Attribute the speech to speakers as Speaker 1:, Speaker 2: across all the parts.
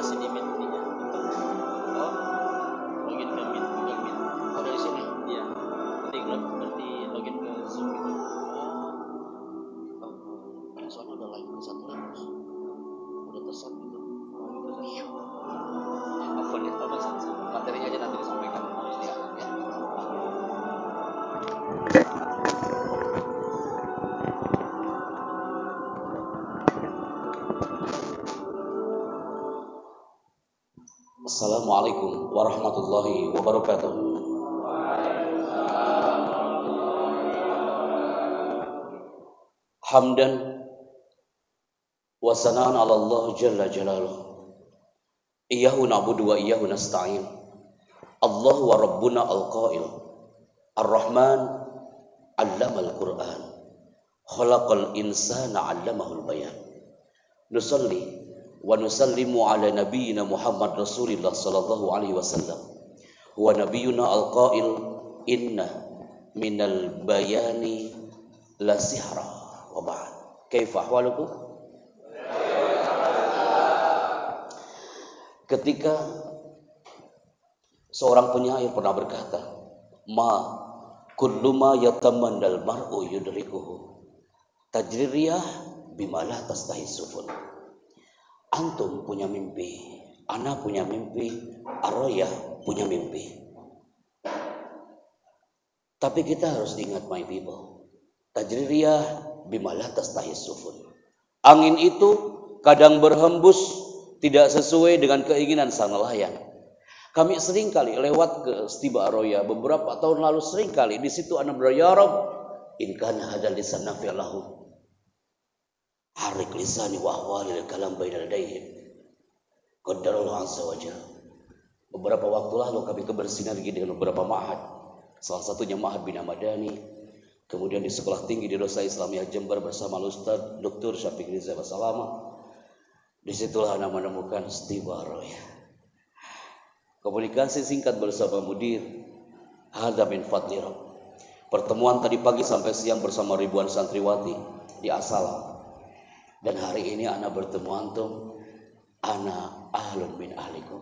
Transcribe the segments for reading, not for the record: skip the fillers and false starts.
Speaker 1: registrasi di Mint ini. Oh, login ke Mint, Google Meet.
Speaker 2: Oh, dari sini.
Speaker 1: Iya. Berarti login ke Zoom gitu.
Speaker 2: Soalnya udah live ke satu lagi, Bos. Udah tersat gitu.
Speaker 1: Apa nih? Apa sih?
Speaker 2: Materinya aja nanti disampaikan. Ya, ya. Assalamualaikum warahmatullahi wabarakatuh. Hamdan wa sana'an 'ala Allah jalla jalaluhu. Iyyahu na'budu wa iyyahu nasta'in. Allah wa rabbuna al-qail. Ar-Rahman 'allamal Qur'an. Khalaqal insana 'allamahul bayan. Nusalli wa nusallimu ala nabiyyina Muhammad Rasulillah sallallahu alaihi wasallam. Wa nabiyyuna al-qail inna minal bayani la sihra wa ba'd. Kaifa ahwalukum? Ketika seorang penyair pernah berkata, ma kullu ma yatamannal mar'u yudrikuhu tajriyah bima la tastahi sufun. Antum punya mimpi, ana punya mimpi, Arroyah punya mimpi. Tapi kita harus ingat, my people, tajriyah bima la tastahi sufun. Angin itu kadang berhembus tidak sesuai dengan keinginan sang nelayan. Kami sering kali lewat ke Stiba Arroyah beberapa tahun lalu, sering kali di situ ana berdoa, ya Rabb, in kana hadal lisan nafi'alahu harik lisani wa ahwali kalam baina ladayhim qaddarallahu azza wa jalla. Beberapa waktu lalu kami bersinergi dengan beberapa ma'had, salah satunya Ma'had Bina Madani, kemudian di Sekolah Tinggi di Dosa Islamiyah Jember bersama Ustaz Dr. Syafiq Riza Basalama. Disitulah Anda menemukan Stiba Arroyah. Komunikasi singkat bersama mudir, hadza min fadli Rabb. Pertemuan tadi pagi sampai siang bersama ribuan santriwati di Asalam. Dan hari ini ana bertemu antum, ana ahlun min ahlikum.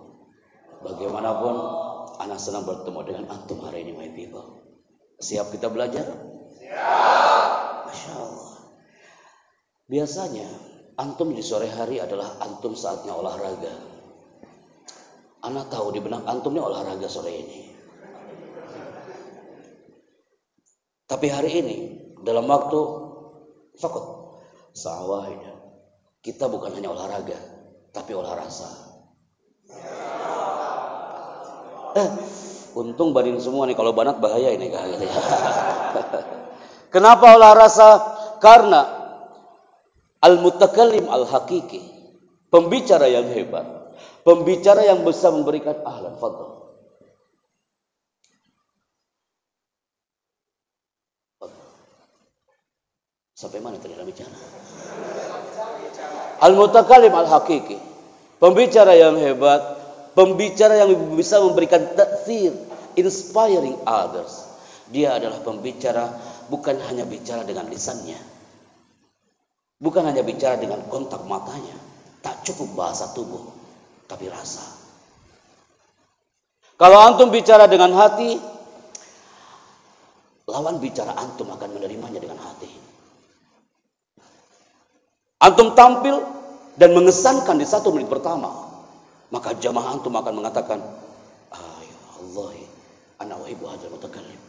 Speaker 2: Bagaimanapun ana senang bertemu dengan antum hari ini, my people. Siap kita belajar? Siap. Masya Allah. Biasanya antum di sore hari adalah antum saatnya olahraga. Ana tahu di benak antum ini olahraga sore ini. Tapi hari ini dalam waktu fakut sawahida, kita bukan hanya olahraga, tapi olah rasa. Untung banin semua nih, kalau banat bahaya ini kan. Kenapa olah rasa? Karena al-mutakallim al-hakiki, pembicara yang hebat, pembicara yang bisa memberikan ahlan fadl. Sampai mana tadi dalam bicara? Al-mutakallim al-hakiki, pembicara yang hebat, pembicara yang bisa memberikan ta'thir, inspiring others. Dia adalah pembicara bukan hanya bicara dengan lisannya, bukan hanya bicara dengan kontak matanya, tak cukup bahasa tubuh, tapi rasa. Kalau antum bicara dengan hati, lawan bicara antum akan menerimanya dengan hati. Antum tampil dan mengesankan di 1 menit pertama, maka jamaah antum akan mengatakan, ya Allah, ana uhibbu hadzal mutakallim.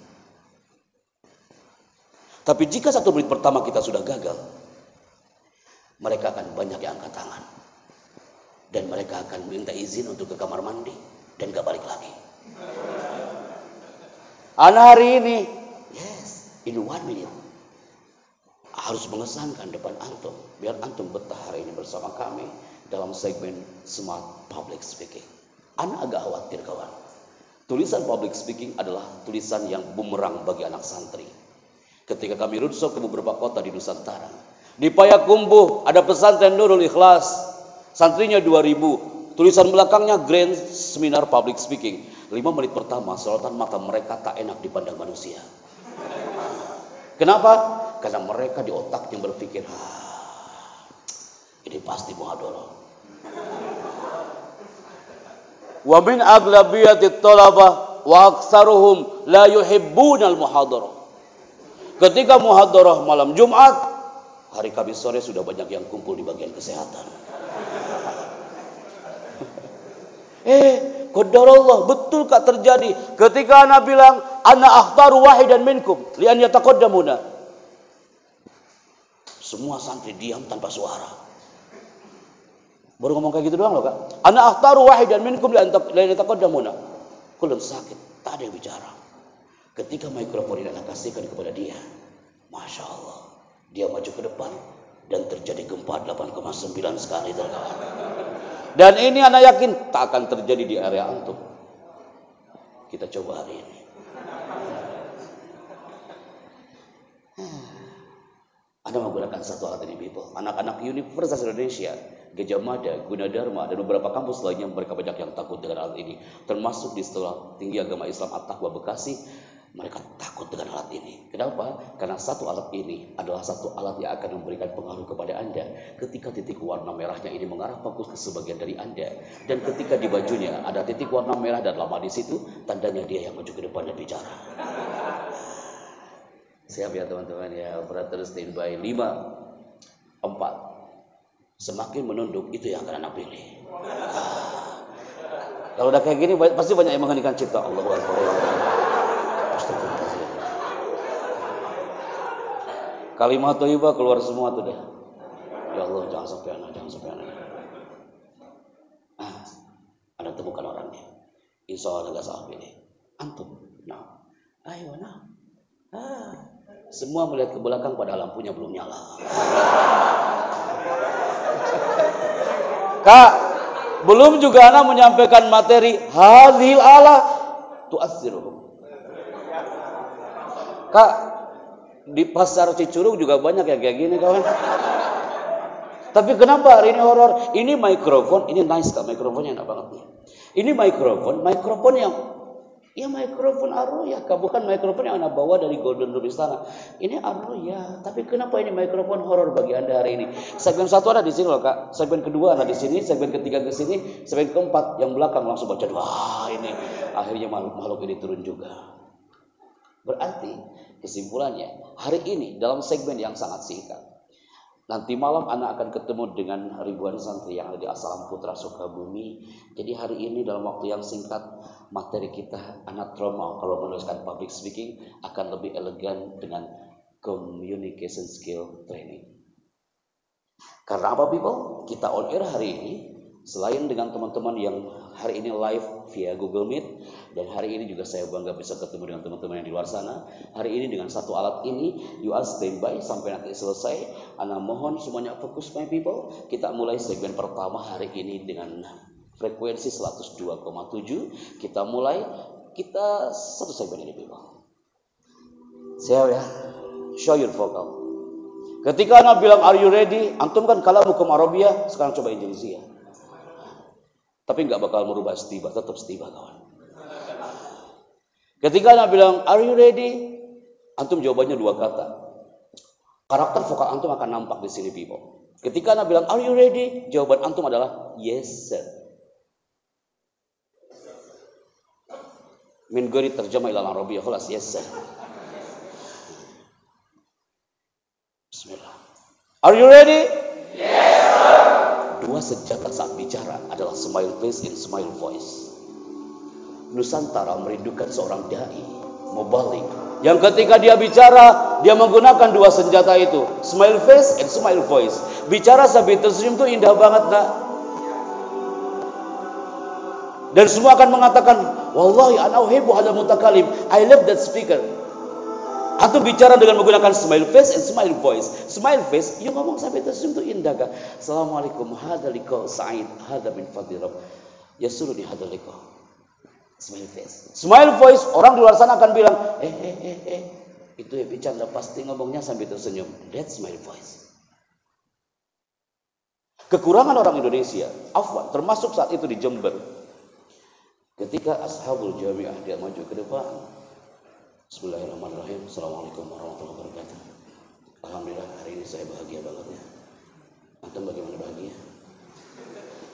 Speaker 2: Tapi jika 1 menit pertama kita sudah gagal, mereka akan banyak yang angkat tangan. Dan mereka akan minta izin untuk ke kamar mandi dan gak balik lagi. Ana hari ini, yes, in 1 minute, harus mengesankan depan antum, biar antum betah hari ini bersama kami dalam segmen Smart Public Speaking. Ana agak khawatir kawan. Tulisan public speaking adalah tulisan yang bumerang bagi anak santri. Ketika kami roadshow ke beberapa kota di Nusantara, di Payakumbuh ada pesantren Nurul Ikhlas, santrinya 2000, tulisan belakangnya Grand Seminar Public Speaking. 5 menit pertama sorotan mata mereka tak enak dipandang manusia. Kenapa? Karena mereka di otaknya berpikir, ini pasti muhadharah. wa min aglabiyatit talabah wa aktsaruhum la yuhibbunal muhadarah. Ketika muhadarah malam Jumat, hari Kamis sore sudah banyak yang kumpul di bagian kesehatan. Qadarullah, betulkah terjadi ketika ana bilang ana akhtaru wahidan minkum li an yataqaddamuna? Semua santri diam tanpa suara. Baru ngomong kayak gitu doang loh, Kak. Ana akhtaru wahidan minkum li an yataqaddamuna. Kullun sakit, tak ada yang bicara. Ketika mikrofon ini anak kasihkan kepada dia, Masya Allah, dia maju ke depan dan terjadi gempa 8,9 sekali terkawan. Dan ini anak yakin tak akan terjadi di area antum. Kita coba hari ini. Anda menggunakan satu alat ini, people. Anak-anak Universitas Indonesia, Gajah Mada, Gunadarma, dan beberapa kampus lainnya, mereka banyak yang takut dengan alat ini. Termasuk di Sekolah Tinggi Agama Islam At-Taqwa Bekasi, mereka takut dengan alat ini. Kenapa? Karena satu alat ini adalah satu alat yang akan memberikan pengaruh kepada Anda. Ketika titik warna merahnya ini mengarah fokus ke sebagian dari Anda. Dan ketika di bajunya ada titik warna merah dan lama di situ, tandanya dia yang maju ke depan dan bicara. Siap ya teman-teman ya, operator standby 5, 4. Semakin menunduk itu yang akan Anda pilih. Kalau udah kayak gini pasti banyak yang mengheningkan cipta. Allahu Akbar. Kalimat thayyibah keluar semua tuh deh. Ya Allah, jangan sampai anak. Anda temukan orangnya. Insya Allah nggak salah pilih. Antum. Nah, ayo nah. Semua melihat ke belakang pada lampunya belum nyala. Kak, belum juga anak menyampaikan materi hadhil ala tu'assiruhum. Kak, di pasar Cicurug juga banyak yang kayak gini kawan. Tapi kenapa hari ini horor? Ini mikrofon, ini nice Kak, mikrofonnya enak banget nih. Ini mikrofon yang mikrofon Arroya Kak, bukan mikrofon yang Anda bawa dari Golden Dome Istana. Ini Arroya, tapi kenapa ini mikrofon horor bagi Anda hari ini? Segmen 1 ada di sini loh Kak, segmen kedua ada di sini, segmen ketiga ke sini, segmen keempat yang belakang langsung baca wah ini akhirnya makhluk ini turun juga. Berarti kesimpulannya hari ini dalam segmen yang sangat singkat. Nanti malam anak akan ketemu dengan ribuan santri yang ada di Assalam Putra Sukabumi. Jadi hari ini dalam waktu yang singkat materi kita anak trauma kalau menuliskan public speaking akan lebih elegan dengan communication skill training. Karena apa people? Kita on air hari ini selain dengan teman-teman yang hari ini live via Google Meet dan hari ini juga saya bangga bisa ketemu dengan teman-teman yang di luar sana. Hari ini dengan satu alat ini you are standby sampai nanti selesai. Ana mohon semuanya fokus my people. Kita mulai segmen pertama hari ini dengan frekuensi 102,7. Kita satu segmen ini people. Siap ya? Show your vocal. Ketika Ana bilang are you ready? Antum kan kalamukum Arabiyah, sekarang coba Indonesia. Tapi nggak bakal merubah istibah, tetap istibah kawan. Ketika Anda bilang, are you ready? Antum jawabannya 2 kata. Karakter vokal antum akan nampak di sini people. Ketika Anda bilang, are you ready? Jawaban antum adalah, yes sir. Min ghairi terjemah ila Arabiyyah, khalas yes sir. Bismillah. Are you ready? Yes sir. 2 senjata saat bicara adalah smile face and smile voice. Nusantara merindukan seorang dai, mubalik, yang ketika dia bicara, dia menggunakan 2 senjata itu, smile face and smile voice. Bicara sambil tersenyum itu indah banget nak. Dan semua akan mengatakan, wallahi ana uhibbu hadzal mutakalim, I love that speaker. Atau bicara dengan menggunakan smile face and smile voice. Smile face, you ngomong sampai tersenyum itu indah kah? Assalamualaikum, hadza liqa sa'id, hadza min fadli rabb. Yasuruni hadza liqa. Smile face. Smile voice, orang di luar sana akan bilang, itu ya bicara pasti ngomongnya sambil tersenyum. That's smile voice. Kekurangan orang Indonesia, afwan, termasuk saat itu di Jember. Ketika ashabul jami'ah dia maju ke depan. Bismillahirrahmanirrahim. Assalamualaikum warahmatullahi wabarakatuh. Alhamdulillah hari ini saya bahagia banget ya. Antum bagaimana bahagia?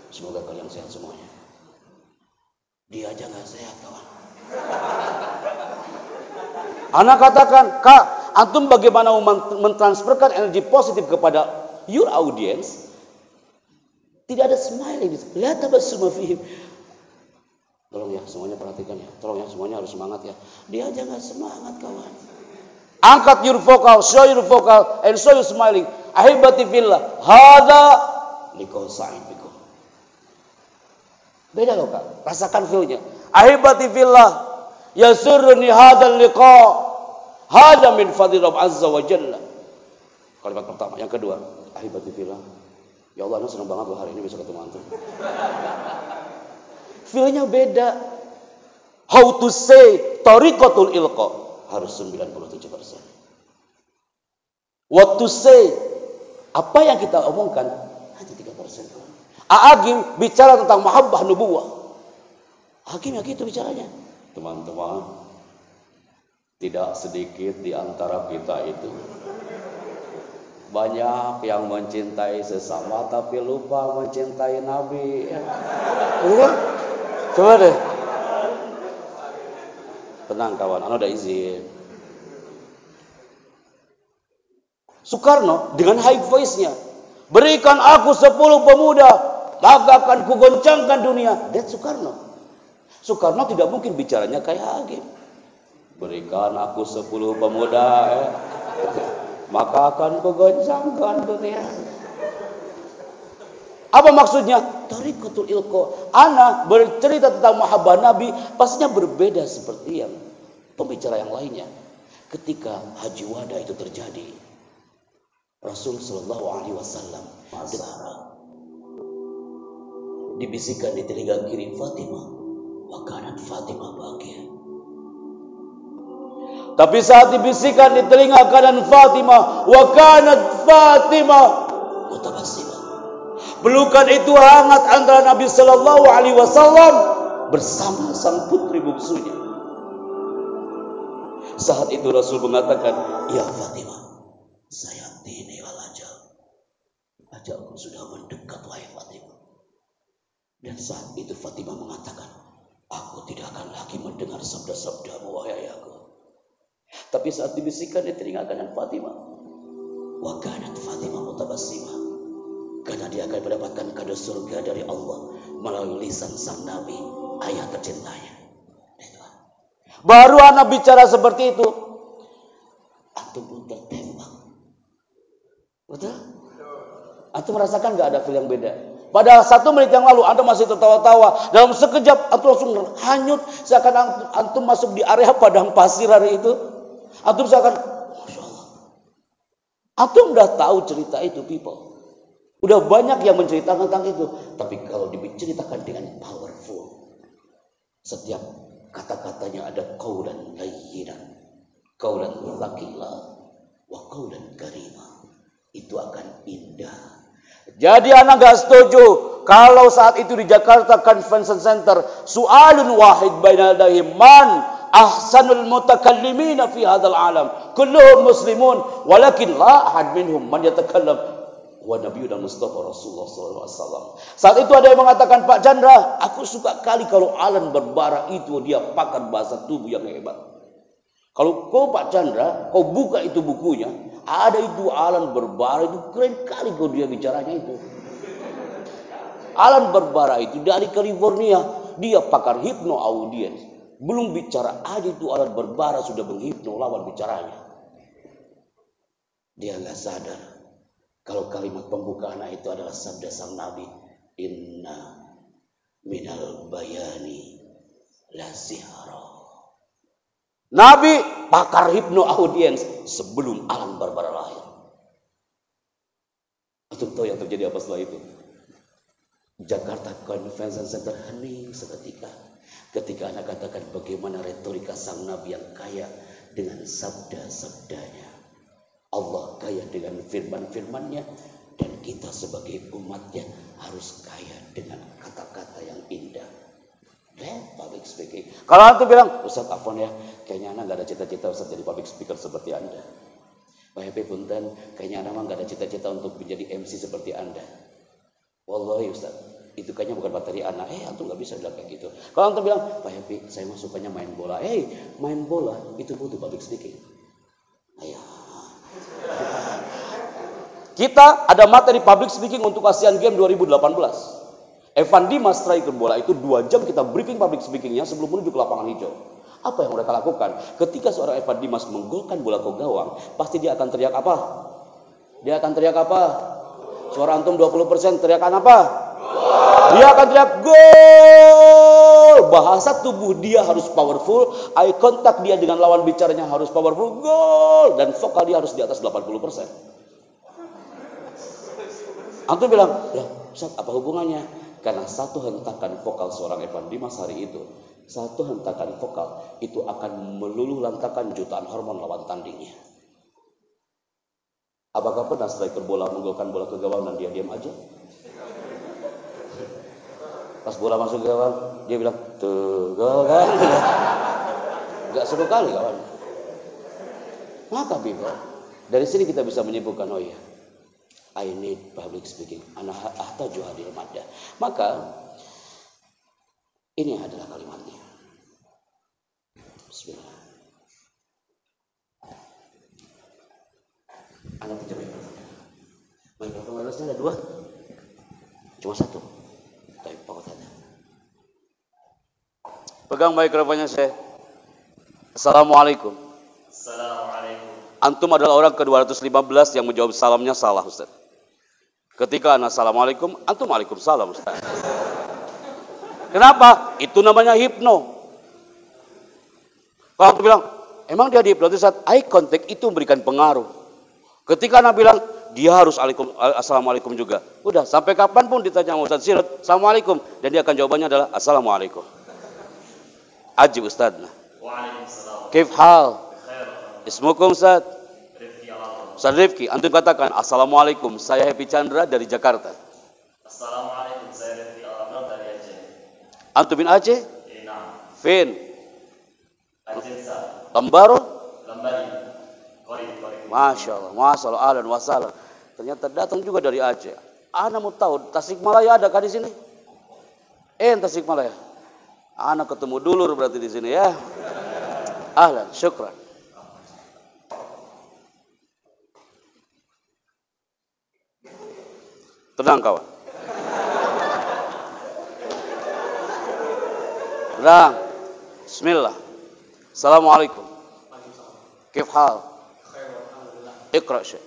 Speaker 2: Semoga kalian sehat semuanya. Dia aja nggak sehat kawan. Anak katakan, Kak, antum bagaimana mentransferkan energi positif kepada your audience? Tidak ada smiling. Lihat tabassum fihim. Tolong ya semuanya perhatikan ya. Tolong ya semuanya harus semangat ya. Dia aja nggak semangat kawan. Angkat your vocal, show your vocal, and show you smiling. Ahibati fillah, hada likau sa'id bikum. Beda loh Kak, rasakan feel-nya. Ahibati fillah, yasurruni hadal liqa, hada min fadli Rabb azza wa jalla. Kalimat pertama, yang kedua, ahibati fillah. Ya Allah, aku senang banget loh hari ini bisa ketemu antum. Feel-nya beda. How to say tariqatul ilqa harus 97%. What to say, apa yang kita omongkan hanya 3%. Agim bicara tentang mahabbah nubuwah. Agim ya gitu bicaranya. Teman-teman, tidak sedikit di antara kita itu banyak yang mencintai sesama tapi lupa mencintai Nabi. Coba deh. Tenang kawan, anda udah izin. Soekarno dengan high voice-nya, berikan aku 10 pemuda, maka akan kugoncangkan dunia. That's Soekarno. Soekarno tidak mungkin bicaranya kayak Agim. Berikan aku 10 pemuda, maka akan kugoncangkan dunia. Apa maksudnya? Tariqatul ilqa. Ana bercerita tentang mahabbah Nabi, pastinya berbeda seperti yang pembicara yang lainnya. Ketika Haji Wada itu terjadi, Rasul Shallallahu Alaihi Wasallam dibisikkan di telinga kiri Fatimah, wa kanat Fatimah bahagia. Tapi saat dibisikkan di telinga kanan Fatimah, wa kanat Fatimah mutabassimah. Pelukan itu hangat antara Nabi Shallallahu Alaihi Wasallam bersama sang putri bungsunya. Saat itu Rasul mengatakan, ya Fatimah, sayatini wal ajal. Ajalku sudah mendekat wahai Fatimah. Dan saat itu Fatimah mengatakan, aku tidak akan lagi mendengar sabda-sabdamu wahai ayahku. Tapi saat dibisikkan di telinga kanan Fatimah, wa kanat Fatimah mutabassimah. Karena dia akan mendapatkan kado surga dari Allah melalui lisan sang Nabi, ayah tercintanya. Baru anak bicara seperti itu, antum pun tertembak. Betul? Antum merasakan gak ada feel yang beda? Pada 1 menit yang lalu antum masih tertawa-tawa, dalam sekejap antum langsung hanyut, seakan antum masuk di area padang pasir hari itu. Antum seakan, Masya Allah, antum udah tahu cerita itu people. Udah banyak yang menceritakan tentang itu. Tapi kalau diceritakan dengan powerful, setiap kata-katanya ada qaulan layyinan, qaulan thaqila, wa qaulan karima. Itu akan indah. Jadi anak gak setuju kalau saat itu di Jakarta Convention Center, su'alun wahid baina yadayhi, man ahsanul mutakallimina fi hadzal alam, kulluhum muslimun, walakin la ahad minhum man yatakallam wa Nabi dan Mustafa Rasulullah SAW. Saat itu ada yang mengatakan, Pak Chandra, aku suka kali kalau Alan Berbara itu dia pakar bahasa tubuh yang hebat. Kalau kau Pak Chandra, kau buka itu bukunya, ada itu Alan Berbara, itu keren kali kau dia bicaranya itu. Alan Berbara itu dari California, dia pakar hipno audiens. Belum bicara aja itu Alan Berbara sudah menghipno lawan bicaranya. Dia nggak sadar kalau kalimat pembukaan itu adalah sabda sang Nabi, inna minal bayani la sihra. Nabi pakar hipno audiens sebelum Alan Berbara lahir. Antum tahu yang terjadi apa setelah itu? Jakarta Convention Center hening seketika. Ketika anak katakan bagaimana retorika sang Nabi yang kaya dengan sabda-sabdanya. Allah kaya dengan firman-firmannya, dan kita sebagai umatnya harus kaya dengan kata-kata yang indah. Public speaking. Kalau antum bilang, Ustaz Afwan ya, kayaknya anak gak ada cita-cita Ustaz jadi public speaker seperti anda. Pak Hepi Punten, kayaknya anak mah gak ada cita-cita untuk menjadi MC seperti anda. Wallahi Ustaz, itu kayaknya bukan materi anak. Antum nggak bisa bilang kayak gitu. Kalau antum bilang, Pak Happy, saya mah sukanya main bola. Main bola itu butuh public speaking. Ayo. Kita ada materi public speaking untuk Asian Games 2018. Evan Dimas striker bola itu 2 jam kita briefing public speakingnya sebelum menuju ke lapangan hijau. Apa yang mereka lakukan? Ketika seorang Evan Dimas menggolkan bola ke gawang, pasti dia akan teriak apa? Dia akan teriak apa? Suara antum 20%, teriakan apa? Dia akan teriak gol. Bahasa tubuh dia harus powerful, eye contact dia dengan lawan bicaranya harus powerful, gol, dan vokal dia harus di atas 80%. Antum bilang, "Lah, Ustaz, apa hubungannya?" Karena satu hentakan vokal seorang Evan Dimas hari itu, satu hentakan vokal itu akan meluluh lantakan jutaan hormon lawan tandingnya. Apakah pernah striker bola menggolkan bola ke gawang dan dia diam aja? Pas bola masuk ke gawang, dia bilang, "Tuh, gol kan?" Gak seru kali kawan. Maka people, dari sini kita bisa menyimpulkan, oh iya, I need public speaking. Ana ahtaju hadil maddah. Maka ini adalah kalimatnya. Bismillah. Ana tidak mikrofon ada 2. Cuma 1. Tapi pokoknya. Pegang mikrofonnya saya. Assalamualaikum.
Speaker 1: Assalamualaikum.
Speaker 2: Antum adalah orang ke-215 yang menjawab salamnya salah, Ustaz. Ketika ana assalamualaikum, antum waalaikumsalam, Ustaz. Kenapa? Itu namanya hipno. Kalau aku bilang, emang dia dihipnotis, Ustaz? Eye contact itu memberikan pengaruh. Ketika ana bilang, dia harus assalamualaikum juga. Udah, sampai kapanpun ditanya Ustaz Sirot, assalamualaikum, dan dia akan jawabannya adalah assalamualaikum. Ajib Ustaz.
Speaker 1: Waalaikumsalam.
Speaker 2: Kif hal? Ismukum Ustaz? Ustaz Rifki, antum katakan assalamualaikum, saya Happy Chandra dari Jakarta.
Speaker 1: Assalamualaikum, saya Rifki Al-Amr dari Aceh.
Speaker 2: Antum bin Aceh?
Speaker 1: Nah.
Speaker 2: Fin?
Speaker 1: Aceh Sa.
Speaker 2: Lembaro?
Speaker 1: Lembari. Kori.
Speaker 2: Masya Allah, ahlan wa sahlan. Ternyata datang juga dari Aceh. Ana mau tahu, Tasikmalaya ada kah di sini? Tasikmalaya. Ana ketemu dulur berarti di sini ya. Ahlan, syukran. Tenang kawan. Tenang. Bismillah. Assalamualaikum. Kif hal? Iqra syekh.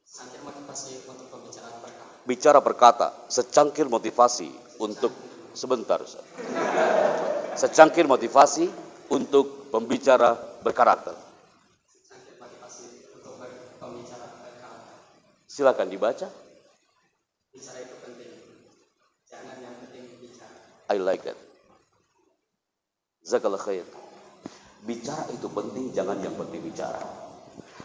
Speaker 3: Secangkir motivasi untuk pembicaraan berkata.
Speaker 2: Bicara berkata, secangkir motivasi untuk sebentar. Secangkir motivasi untuk pembicara berkarakter.
Speaker 3: Secangkir motivasi untuk pembicara berkarakter.
Speaker 2: Silakan dibaca.
Speaker 3: Bicara itu penting. Jangan yang penting bicara.
Speaker 2: I like that. Jazakallah khair. Bicara itu penting, jangan yang penting bicara.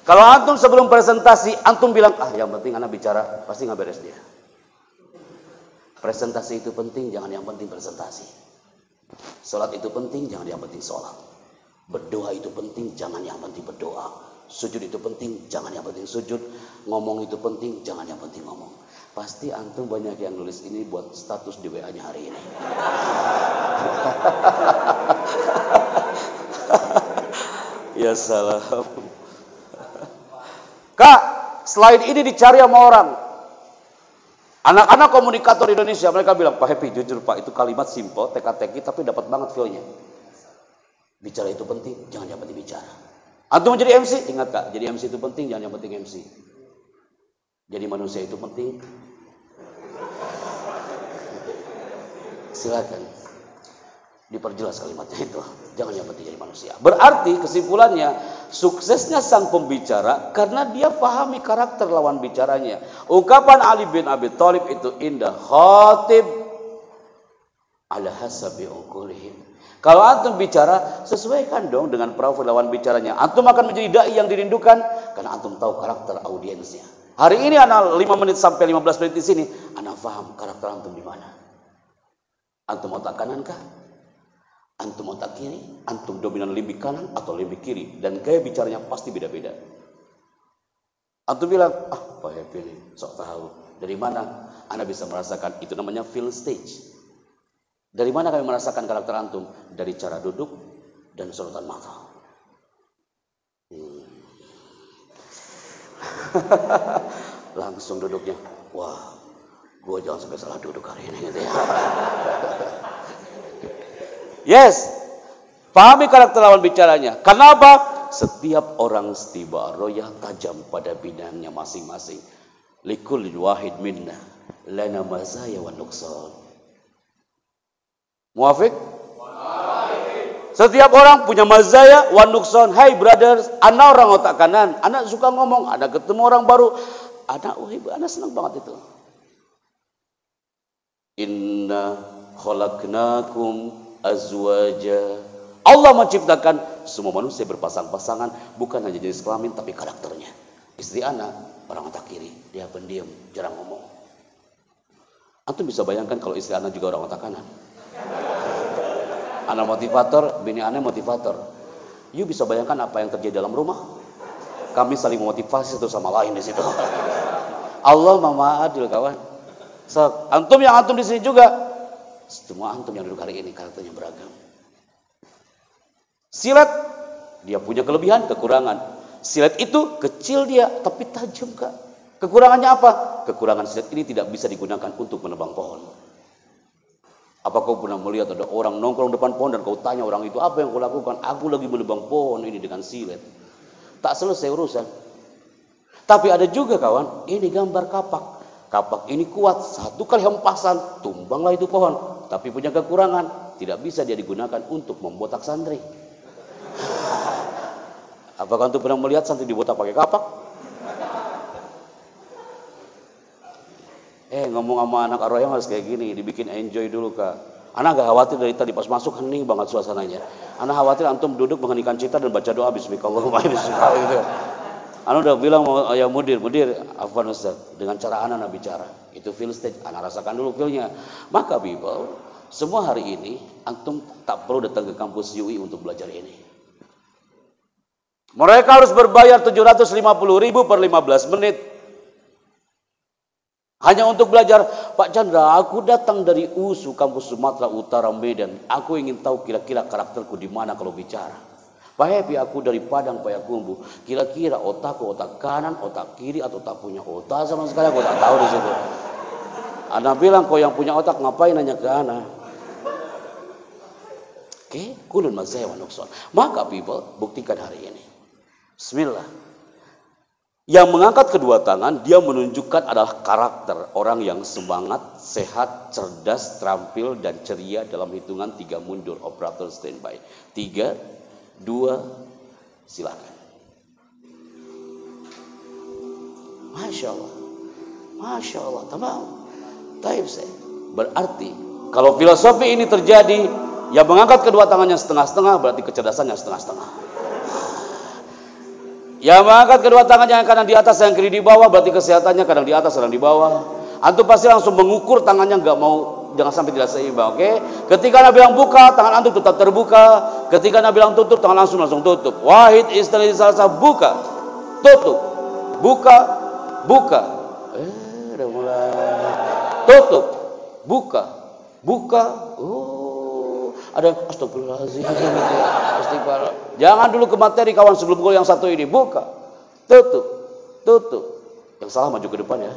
Speaker 2: Kalau antum sebelum presentasi, antum bilang, yang penting anak bicara, pasti nggak beres dia. Presentasi itu penting, jangan yang penting presentasi. Sholat itu penting, jangan yang penting sholat. Berdoa itu penting, jangan yang penting berdoa. Sujud itu penting, jangan yang penting sujud. Ngomong itu penting, jangan yang penting ngomong. Pasti antum banyak yang nulis ini buat status di WA-nya hari ini. Ya salam. Kak, slide ini dicari sama orang. Anak-anak komunikator Indonesia, mereka bilang, Pak Happy, jujur Pak, itu kalimat simple, teka-teki, tapi dapat banget feel-nya. Bicara itu penting, jangan yang penting bicara. Antum menjadi MC, ingat Kak, jadi MC itu penting, jangan yang penting MC. Jadi manusia itu penting. Silakan diperjelas kalimatnya itu. Jangan yang penting jadi manusia. Berarti kesimpulannya, suksesnya sang pembicara karena dia pahami karakter lawan bicaranya. Ungkapan Ali bin Abi Thalib itu indah. Khatib ala hasabi uqulihim. Kalau antum bicara, sesuaikan dong dengan profil lawan bicaranya. Antum akan menjadi dai yang dirindukan karena antum tahu karakter audiensnya. Hari ini anak 5 menit sampai 15 menit di sini, anak paham karakter antum di mana. Antum otak kanan kah? Antum otak kiri? Antum dominan limbik kanan atau limbik kiri? Dan gaya bicaranya pasti beda-beda. Antum bilang, Pak Happy ini sok tahu. Dari mana? Anda bisa merasakan, itu namanya feel stage. Dari mana kami merasakan karakter antum? Dari cara duduk dan sorotan mata. Langsung duduknya, wah, gue jangan sampai salah duduk hari ini gitu ya. Yes, pahami karakter lawan bicaranya. Kenapa? Setiap orang istibaroyah tajam pada bidangnya masing-masing. Likul wahid minna lana mazaya wa nuqsan. Muafiq? Setiap orang punya mazaya wa nuqsan. Hai brothers, anak orang otak kanan, anak suka ngomong, ada ketemu orang baru, anak senang banget itu. Inna khalaqnakum azwaja. Allah menciptakan semua manusia berpasang-pasangan, bukan hanya jenis kelamin tapi karakternya. Istri anak orang otak kiri, dia pendiam, jarang ngomong. Antum bisa bayangkan kalau istri anak juga orang otak kanan. Anak motivator, bini anak motivator. You bisa bayangkan apa yang terjadi dalam rumah? Kami saling memotivasi satu sama lain di situ. Allah Maha Adil, kawan. So, antum di sini juga. Semua antum yang duduk hari ini karakternya beragam. Silat, dia punya kelebihan, kekurangan. Silat itu kecil dia, tapi tajam, Kak. Kekurangannya apa? Kekurangan silat ini tidak bisa digunakan untuk menebang pohon. Apa kau pernah melihat ada orang nongkrong depan pohon dan kau tanya orang itu, apa yang kau lakukan? Aku lagi menebang pohon ini dengan silet. Tak selesai urusan. Tapi ada juga, kawan, ini gambar kapak. Kapak ini kuat, satu kali hempasan, tumbanglah itu pohon. Tapi punya kekurangan, tidak bisa dia digunakan untuk membotak santri. Apakah antum pernah melihat santri dibotak pakai kapak? Ngomong sama anak Ar-Royang harus kayak gini, dibikin enjoy dulu, Kak. Anak gak khawatir dari tadi pas masuk hening banget suasananya. Anak khawatir antum duduk mengheningkan cita dan baca doa bismillahirrahmanirrahim gitu. Anak udah bilang mau ya mudir, afwan Ustaz, dengan cara anak bicara. Itu feel stage, anak rasakan dulu feelnya. Maka people, semua hari ini antum tak perlu datang ke kampus UI untuk belajar ini. Mereka harus berbayar 750.000 per 15 menit. Hanya untuk belajar. Pak Chandra, aku datang dari USU, kampus Sumatera Utara Medan. Aku ingin tahu kira-kira karakterku di mana kalau bicara. Pak Happy, aku dari Padang Payakumbuh. Kira-kira otakku otak kanan, otak kiri, atau tak punya otak sama sekali, aku tak tahu di situ. Ana bilang, kau yang punya otak ngapain nanya ke Ana? Oke, kulun mazaya wa nuqsan. Maka people, buktikan hari ini. Bismillah. Yang mengangkat kedua tangan, dia menunjukkan adalah karakter orang yang semangat, sehat, cerdas, terampil, dan ceria dalam hitungan 3 mundur. Operator standby. 3, 2, silakan. Masya Allah. Masya Allah. Tamam. Taib saya. Berarti, kalau filosofi ini terjadi, yang mengangkat kedua tangannya setengah-setengah, berarti kecerdasannya setengah-setengah. Yang mengangkat kedua tangannya yang kanan di atas, yang kiri di bawah, berarti kesehatannya kadang di atas, kadang di bawah. Antum pasti langsung mengukur tangannya, nggak mau, jangan sampai tidak seimbang, oke? Ketika Nabi bilang buka, tangan antum tetap terbuka. Ketika Nabi bilang tutup, tangan langsung tutup. Wahid istri salsa, buka, tutup, buka, buka. Udah mulai. Tutup, buka, buka. Ada astagfirullahaladzim. Istighfar. Jangan dulu ke materi, kawan, sebelum gol yang satu ini. Buka, tutup, tutup. Yang salah maju ke depan ya.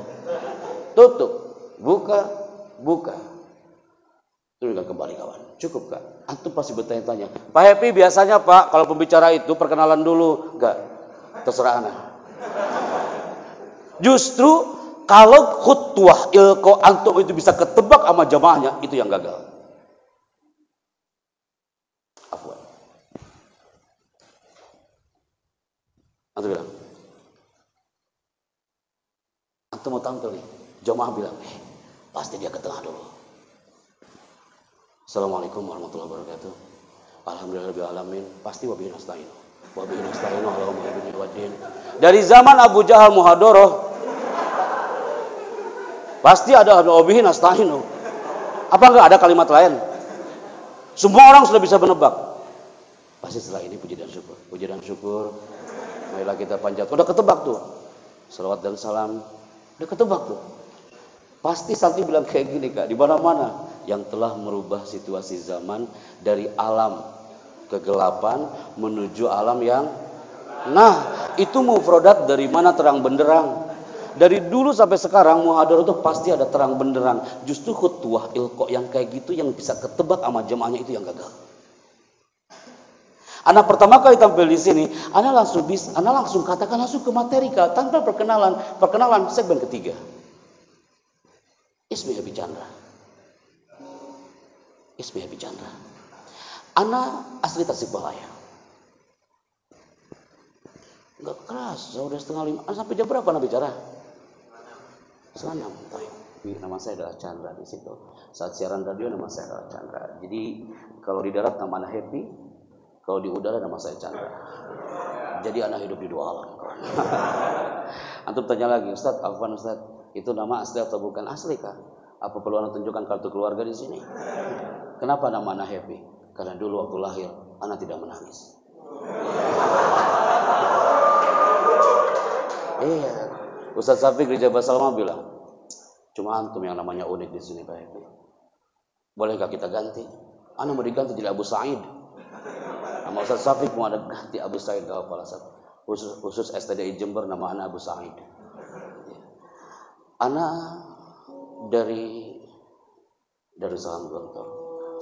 Speaker 2: Tutup, buka, buka. Turunkan kembali, kawan. Cukup, Kak? Antum pasti bertanya-tanya, Pak Happy, biasanya Pak kalau pembicara itu perkenalan dulu. Enggak, terserah Anda. Justru kalau khutbah ilko antum itu bisa ketebak sama jamaahnya, itu yang gagal. Afwan. Antum bilang, antum mau tampil nih, jamaah bilang, pasti dia ke tengah dulu. Assalamualaikum warahmatullahi wabarakatuh. Alhamdulillahirabbil alamin. Pasti wabihi nasta'in. Wabihi nasta'in Allahumma habibni waddin. Dari zaman Abu Jahal Muhadoroh, pasti ada wabihi nasta'in. Apa enggak ada kalimat lain? Semua orang sudah bisa menebak. Pasti setelah ini puji dan syukur. Puji dan syukur. Marilah kita panjat. Udah ketebak tuh. Salawat dan salam. Udah ketebak tuh. Pasti Santi bilang kayak gini Kak, di mana-mana yang telah merubah situasi zaman dari alam kegelapan menuju alam yang, nah itu mufradat dari mana terang benderang. Dari dulu sampai sekarang muhadharah itu pasti ada terang benderang. Justru khutbah ilqa yang kayak gitu yang bisa ketebak sama jemaahnya itu yang gagal. Anak pertama kali tampil di sini, anak langsung katakan langsung ke materi Kak, tanpa perkenalan segmen ketiga. Ismi Habib Chandra. Ana asli Tasikmalaya. Enggak keras, sudah 4:30. Sampai jam berapa Ana bicara? 6:30. Nama saya adalah Chandra di situ. Saat siaran radio nama saya adalah Chandra. Jadi kalau di darat nama Ana Happy, kalau di udara nama saya Chandra. Jadi Ana hidup di dua alam. Antum tanya lagi, Ustaz, Afwan Ustaz, itu nama asli atau bukan asli Kak? Apa perlu Ana tunjukkan kartu keluarga di sini? Kenapa nama Ana Happy? Karena dulu waktu lahir Ana tidak menangis. Iya, Ustaz Syafiq Gereja Basalma bilang, cuma antum yang namanya unik di sini Pak Happy. Bolehkah kita ganti? Ana mau diganti jadi Abu Said. Nama Ustaz Syafiq mau ada ganti Abu Said gak apa-apa. Khusus STDI Jember nama Ana Abu Said. Ana dari Darussalam Gontor.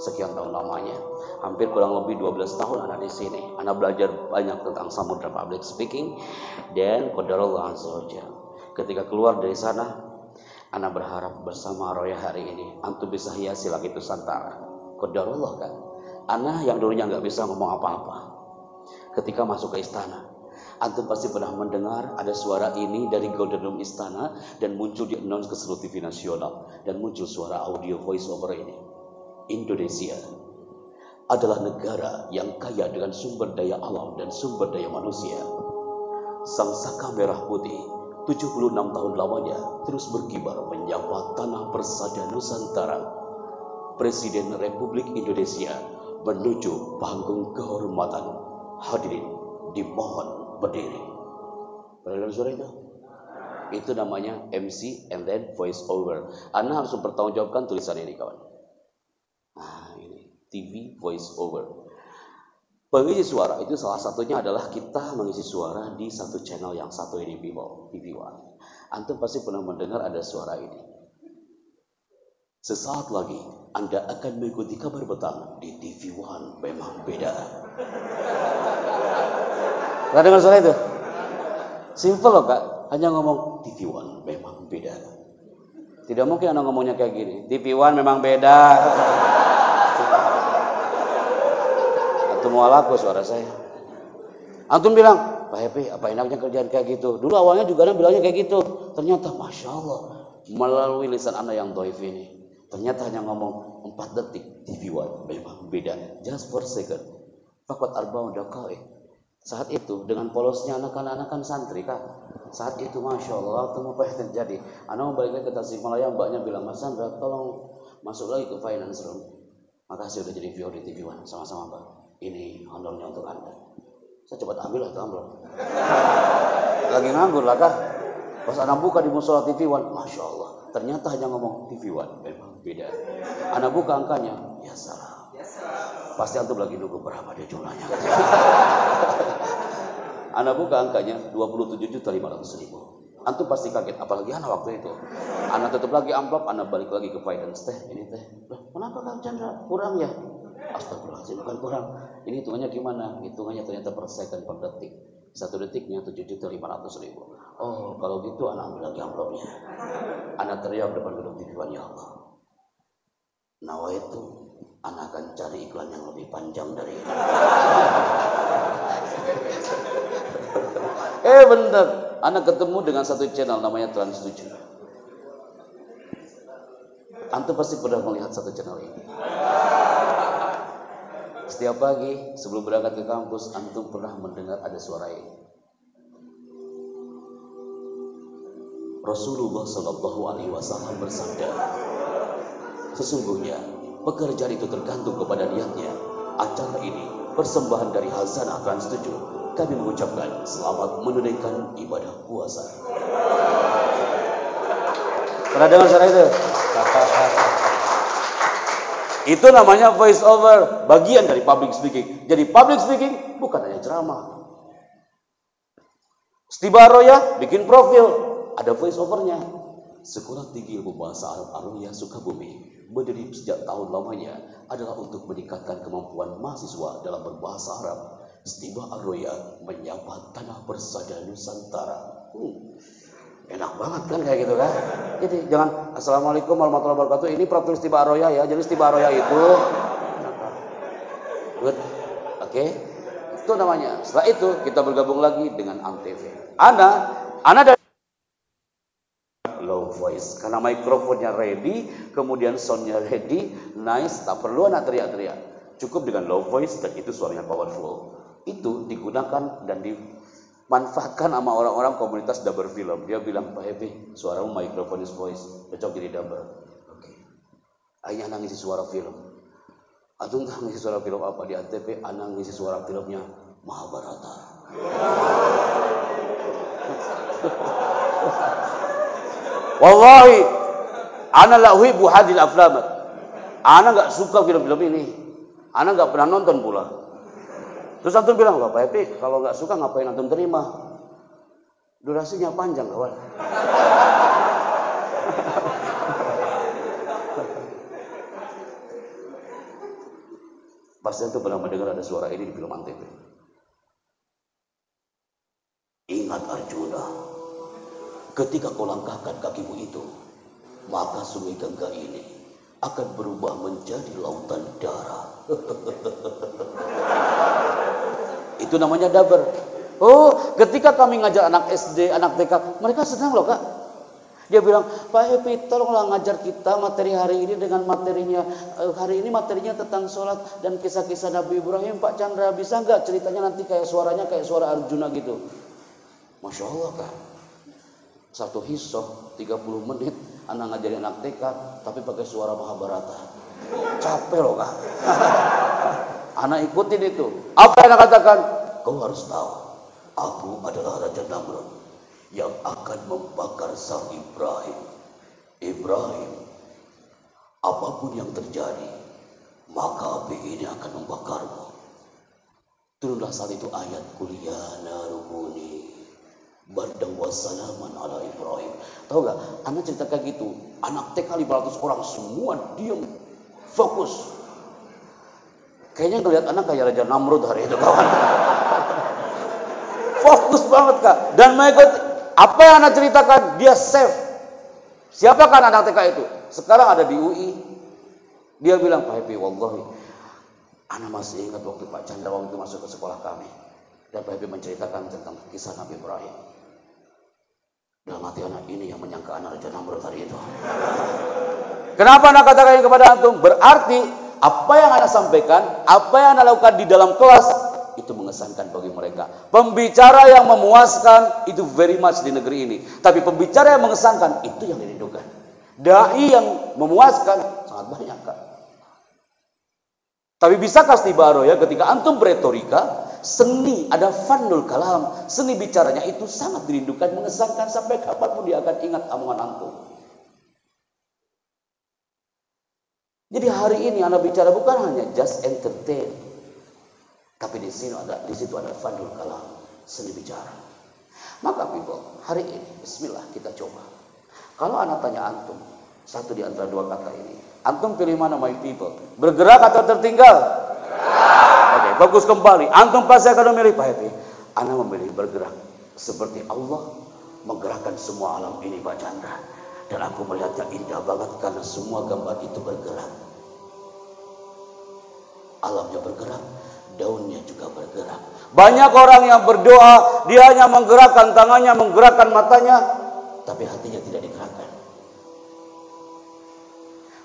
Speaker 2: Sekian tahun lamanya, hampir kurang lebih 12 tahun Ana di sini. Ana belajar banyak tentang samudra public speaking dan qadarullah azza wajalla. Ketika keluar dari sana, Ana berharap bersama Roya hari ini antum bisa hiasi lagi Nusantara. Qadarullah kan. Ana yang dulunya nggak bisa ngomong apa-apa. Ketika masuk ke istana, antum pasti pernah mendengar ada suara ini dari Golden Room Istana dan muncul di announce ke seluruh TV nasional dan muncul suara audio voice over ini. Indonesia adalah negara yang kaya dengan sumber daya alam dan sumber daya manusia. Sang saka merah putih 76 tahun lamanya terus berkibar menyapa tanah persada Nusantara. Presiden Republik Indonesia menuju panggung kehormatan. Hadirin dimohon berdiri. Pernah suara itu? Itu namanya MC and then voice over. Anda harus mempertanggungjawabkan tulisan ini kawan. Nah ini TV voice over. Pengisi suara itu salah satunya adalah kita mengisi suara di satu channel yang satu ini TV One. Antum pasti pernah mendengar ada suara ini. Sesaat lagi Anda akan mengikuti kabar petang di TV One memang beda. Pernah dengar suara itu? Simple loh Kak, hanya ngomong TV One memang beda. Tidak mungkin Anda ngomongnya kayak gini. TV One memang beda. Antum walaku suara saya. Antum bilang, Pak Happy, apa enaknya kerjaan kayak gitu? Dulu awalnya juga Anda bilangnya kayak gitu. Ternyata Masya Allah, melalui lisan Anda yang doif ini, ternyata hanya ngomong 4 detik. TV One memang beda. Just for second. Fakat arba'un daqaiq. Saat itu dengan polosnya anak-anak kan santri Kak. Saat itu Masya Allah, waktu apa yang terjadi? Anak mau balik lagi ke Tasikmalaya, mbaknya bilang, Mas Sandra tolong masuk lagi ke finance room. Makasih udah jadi VO di TV One. Sama-sama Mbak. Ini honornya untuk Anda. Saya cepat ambil lah tuh amplop. Lagi nganggur lah Kak. Pas anak buka di musola TV One, Masya Allah. Ternyata hanya ngomong TV One memang beda. Anak buka angkanya, ya salah. Pasti antum lagi nunggu berapa dia jumlahnya. Anak buka angkanya 27.500.000. Antum pasti kaget, apalagi anak waktu itu. Anak tutup lagi amplop, anak balik lagi ke finance teh. Ini teh, kenapa Kang Chandra kurang ya? Astagfirullahaladzim, bukan kurang. Ini hitungannya gimana? Hitungannya ternyata per second per detik. 1 detiknya 7.500.000. Oh, kalau gitu anak ambil lagi amplopnya. Anak teriak depan gedung TV One, ya Allah. Nawa itu anak akan cari iklan yang lebih panjang dari ini. Bener, anak ketemu dengan satu channel namanya Trans 7. Antum pasti pernah melihat satu channel ini. Setiap pagi sebelum berangkat ke kampus, antum pernah mendengar ada suara ini. Rasulullah Shallallahu Alaihi Wasallam bersabda, sesungguhnya pekerjaan itu tergantung kepada niatnya. Acara ini persembahan dari Hasanah Trans 7. Kami mengucapkan selamat menunaikan ibadah puasa. Pernah dengar suara itu? Itu namanya voice over, bagian dari public speaking. Jadi public speaking bukan hanya ceramah. Stiba Aroya bikin profil, ada voice overnya. Sekolah Tinggi Ilmu Bahasa Arab Aroya Sukabumi berdiri sejak tahun lamanya adalah untuk meningkatkan kemampuan mahasiswa dalam berbahasa Arab. Stiba Aroya menyapa tanah bersada Nusantara. Enak banget kan kayak gitu kan. Jadi jangan Assalamualaikum warahmatullahi wabarakatuh. Ini profil Stiba Aroya ya. Jadi Stiba Aroya itu good. Oke. Itu namanya. Setelah itu kita bergabung lagi dengan Antv. Ana dari low voice karena mikrofonnya ready, kemudian soundnya ready, nice, tak perlu anak teriak-teriak. Cukup dengan low voice dan itu suaranya powerful. Itu digunakan dan dimanfaatkan sama orang-orang komunitas dubber film. Dia bilang, Pak Happy, suaramu microphone voice, cocok jadi dubber. Oke. Akhirnya anak ngisi suara film. Atau entah ngisi suara film apa di Antv, anak ngisi suara filmnya Mahabharata. Wallahi, ana la uhibbu hadhil aflam. Ana enggak suka film-film ini. Ana enggak pernah nonton pula. Terus antum bilang, Bapak Happy, kalau enggak suka ngapain antum terima? Durasinya panjang, kawan. Pasti antum pernah mendengar ada suara ini di film Antv. Ingat Arjuna, ketika kau langkahkan kakimu itu, maka sungai Gangga ini akan berubah menjadi lautan darah. Itu namanya dubber. Oh, ketika kami ngajar anak SD, anak TK, mereka senang loh Kak. Dia bilang, Pak Happy, tolonglah ngajar kita materi hari ini dengan materinya. Hari ini materinya tentang sholat dan kisah-kisah Nabi Ibrahim. Pak Chandra, bisa nggak ceritanya nanti kayak suaranya kayak suara Arjuna gitu? Masya Allah Kak. Satu hisab 30 menit anak ngajarin anak TK tapi pakai suara Mahabharata. Capek loh Kak. Anak ikutin itu. Apa yang anak katakan? Kau harus tahu, aku adalah Raja Namrud yang akan membakar sang Ibrahim. Ibrahim, apapun yang terjadi, maka api ini akan membakarmu. Turunlah saat itu ayat kuliah narukuni Bardang wassalaman ala Ibrahim. Tahu gak? Anak cerita kayak gitu. Anak TK 500 orang semua diam, fokus. Kayaknya ngeliat anak kayak Raja Namrud hari itu kawan. Fokus banget Kak. Dan mengikuti apa yang anak ceritakan, dia save. Siapakah anak TK itu? Sekarang ada di UI. Dia bilang, Pak Happy, wallahi, anak masih ingat waktu Pak Chandra waktu itu masuk ke sekolah kami. Dan Pak Happy menceritakan tentang kisah Nabi Ibrahim. Dalam hati anak ini yang menyangka anak Raja Namrud hari itu. Kenapa anak katakan kepada antum? Berarti apa yang anak sampaikan, apa yang anak lakukan di dalam kelas itu mengesankan bagi mereka. Pembicara yang memuaskan itu very much di negeri ini. Tapi pembicara yang mengesankan itu yang dirindukan. Dai yang memuaskan sangat banyak Kak. Tapi bisakah Stiba Aroya ketika antum beretorika, seni ada fannul kalam, seni bicaranya itu sangat dirindukan, mengesankan sampai kapanpun dia akan ingat omongan antum. Jadi hari ini anak bicara bukan hanya just entertain, tapi di situ ada fannul kalam, seni bicara. Maka people, hari ini bismillah kita coba. Kalau anak tanya antum satu di antara dua kata ini, antum pilih mana my people? Bergerak atau tertinggal? Oke, fokus kembali. Antum pasti akan memilih Pak Happy. Ana memilih bergerak. Seperti Allah menggerakkan semua alam ini Pak Chandra. Dan aku melihatnya indah banget karena semua gambar itu bergerak. Alamnya bergerak, daunnya juga bergerak. Banyak orang yang berdoa, dia hanya menggerakkan tangannya, menggerakkan matanya, tapi hatinya tidak digerakkan.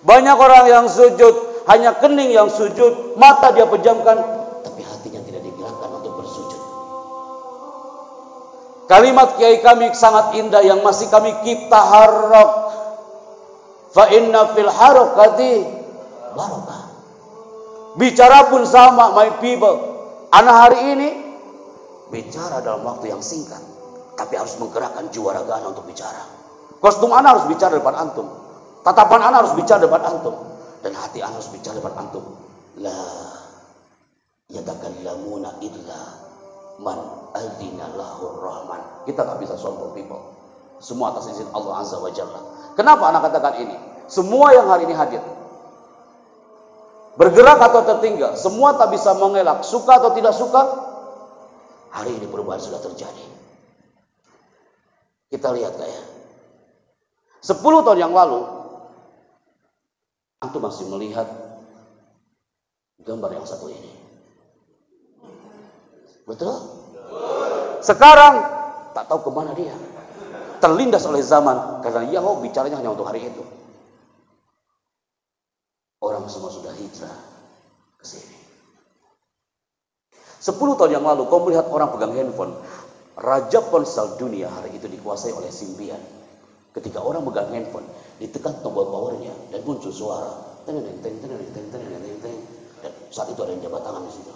Speaker 2: Banyak orang yang sujud, hanya kening yang sujud, mata dia pejamkan, tapi hatinya tidak digerakkan untuk bersujud. Kalimat kiai kami sangat indah yang masih kami keep taharrak. Fa inna fil harakati barakah. Bicara pun sama my people. Anak hari ini bicara dalam waktu yang singkat, tapi harus menggerakkan jiwa raga untuk bicara. Kostum Ana harus bicara depan antum. Tatapan Ana harus bicara depan antum. Dan hati Ana harus bicara depan antum. La yatakallamuna illa man adina lahur rahman. Kita nggak bisa sombong people. Semua atas izin Allah Azza wa Jalla. Kenapa Ana katakan ini? Semua yang hari ini hadir, bergerak atau tertinggal, semua tak bisa mengelak, suka atau tidak suka. Hari ini perubahan sudah terjadi. Kita lihat kayak 10 tahun yang lalu, antum masih melihat gambar yang satu ini. Betul? Sekarang tak tahu kemana dia. Terlindas oleh zaman karena Yahweh bicaranya hanya untuk hari itu. Orang semua sudah hijrah ke sini. 10 tahun yang lalu kau melihat orang pegang handphone. Raja ponsel dunia hari itu dikuasai oleh Symbian. Ketika orang pegang handphone, ditekan tombol powernya dan muncul suara. Dan saat itu ada yang jabat tangan di situ.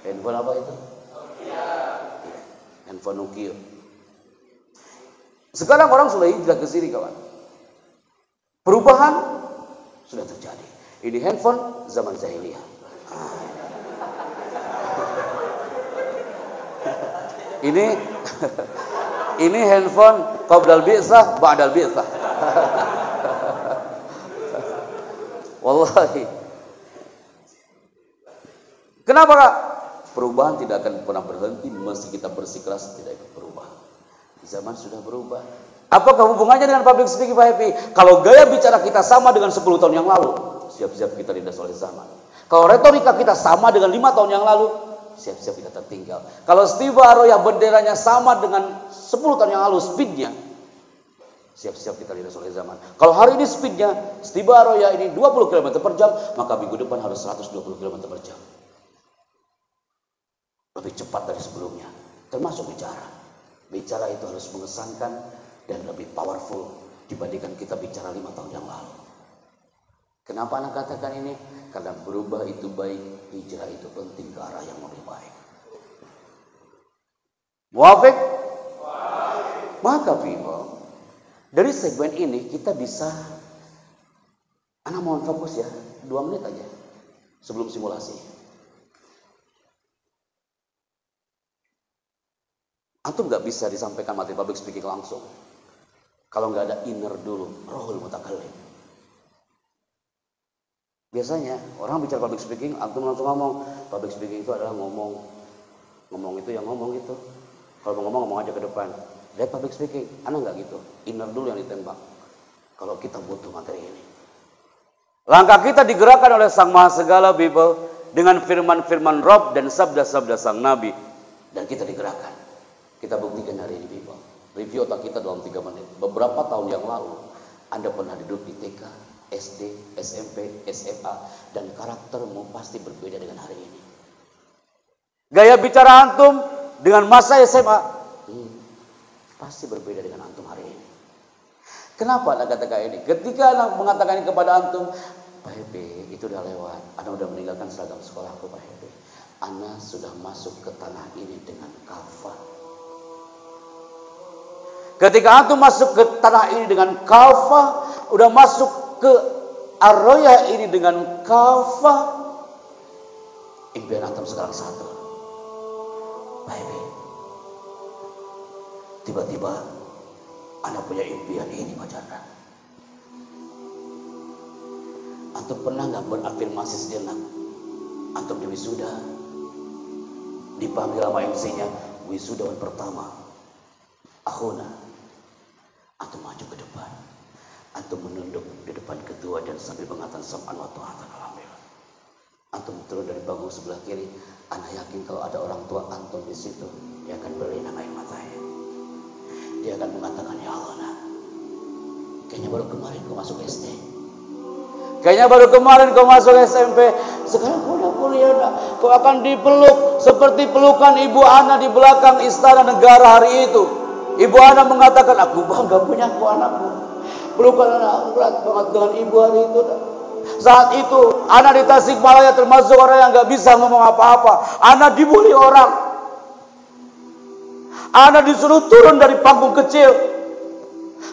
Speaker 2: Handphone apa itu? Handphone Nokia. Sekarang orang sudah hijrah ke sini kawan. Perubahan sudah terjadi. Ini handphone zaman jahiliyah. Ini handphone qablal bi'tsah, ba'dal bi'tsah. Wallahi. Kenapa Kak? Perubahan tidak akan pernah berhenti meski kita bersikeras tidak ikut berubah. Zaman sudah berubah. Apakah hubungannya dengan public speaking Pak Happy? Kalau gaya bicara kita sama dengan 10 tahun yang lalu, siap-siap kita lindas oleh zaman. Kalau retorika kita sama dengan 5 tahun yang lalu, siap-siap kita tertinggal. Kalau Steve Arroyo benderanya sama dengan 10 tahun yang lalu speednya, siap-siap kita lindas oleh zaman. Kalau hari ini speednya Steve Arroyo ini 20 km per jam, maka minggu depan harus 120 km per jam. Lebih cepat dari sebelumnya. Termasuk bicara. Bicara itu harus mengesankan dan lebih powerful dibandingkan kita bicara 5 tahun yang lalu. Kenapa anak katakan ini? Karena berubah itu baik, hijrah itu penting ke arah yang lebih baik. Muafik? Maka people, dari segmen ini kita bisa, anak mohon fokus ya, 2 menit aja sebelum simulasi. Antum nggak bisa disampaikan materi public speaking langsung kalau nggak ada inner dulu, rohul mutakallim. Biasanya orang bicara public speaking, antum langsung ngomong. Public speaking itu adalah ngomong itu yang ngomong gitu. Kalau mau ngomong aja ke depan. Lihat public speaking, anak nggak gitu. Inner dulu yang ditembak. Kalau kita butuh materi ini. Langkah kita digerakkan oleh Sang Maha Segala Bible dengan firman-firman Rob dan sabda-sabda Sang Nabi, dan kita digerakkan. Kita buktikan hari ini people. Review otak kita dalam 3 menit. Beberapa tahun yang lalu, Anda pernah duduk di TK, SD, SMP, SMA, dan karaktermu pasti berbeda dengan hari ini. Gaya bicara antum dengan masa SMA pasti berbeda dengan antum hari ini. Kenapa Anda katakan ini? Ketika Anda mengatakan ini kepada antum, Pak Hebe, itu udah lewat. Anda udah meninggalkan seragam sekolahku Pak Hebe. Anda sudah masuk ke tanah ini dengan kafah. Ketika antum masuk ke tanah ini dengan kafah, udah masuk ke Arroya ini dengan kafah, impian antum sekarang satu. Baby, tiba-tiba Anda punya impian ini Pak Chandra. Antum pernah nggak berafirmasi sejenak? Antum di wisuda, dipanggil sama MC-nya, wisudawan pertama, Akhuna. Antum maju ke depan. Antum menunduk di depan ketua dan sambil mengatakan sam'an wa ta'atan alhamdulillah. Antum turun dari bangku sebelah kiri. Ana yakin kalau ada orang tua antum di situ, dia akan berlinang air matanya. Dia akan mengatakan, ya Allah, nah, kayaknya baru kemarin kau masuk SD. Kayaknya baru kemarin kau masuk SMP. Sekarang kau udah kuliah, kau akan dipeluk seperti pelukan ibu Ana di belakang istana negara hari itu. Ibu Ana mengatakan, aku bangga punya aku anakku. Pelukan anak berat banget dengan ibu hari itu. Saat itu, Ana di Tasikmalaya termasuk orang yang gak bisa ngomong apa-apa. Ana dibully orang. Anak disuruh turun dari panggung kecil.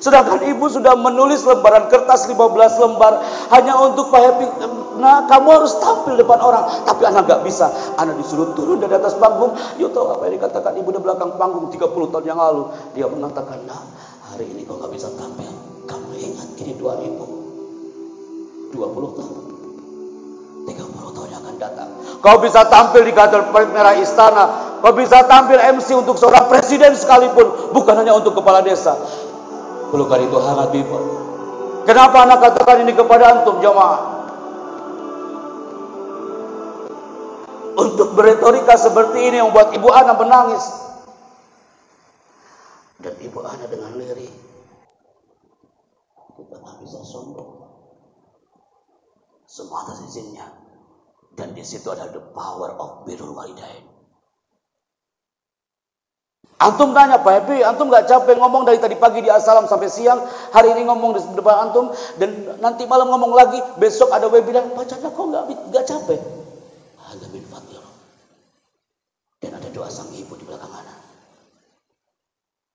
Speaker 2: Sedangkan ibu sudah menulis lembaran kertas 15 lembar hanya untuk Pak Happy. Nah, kamu harus tampil depan orang. Tapi anak gak bisa. Anak disuruh turun dari atas panggung. You tahu apa yang dikatakan ibu di belakang panggung 30 tahun yang lalu? Dia mengatakan, nah, hari ini kau gak bisa tampil. Kamu ingat ini 2020 tahun. 30 tahun yang akan datang. Kau bisa tampil di Gator Merah Istana. Kau bisa tampil MC untuk seorang presiden sekalipun. Bukan hanya untuk kepala desa. Pelukan itu hangat, people. Kenapa anak katakan ini kepada antum, jamaah? Untuk beretorika seperti ini yang membuat ibu Ana menangis. Dan ibu Ana dengan lirih. Kita tak bisa sombong. Semua atas izinnya. Dan di situ ada the power of birrul walidain. Antum tanya, Pak Happy, antum gak capek ngomong dari tadi pagi di Assalam sampai siang, hari ini ngomong di depan antum, dan nanti malam ngomong lagi, besok ada webinar, Pak Chandra kok gak capek? Hada min fadlillah. Dan ada doa sang ibu di belakang anak.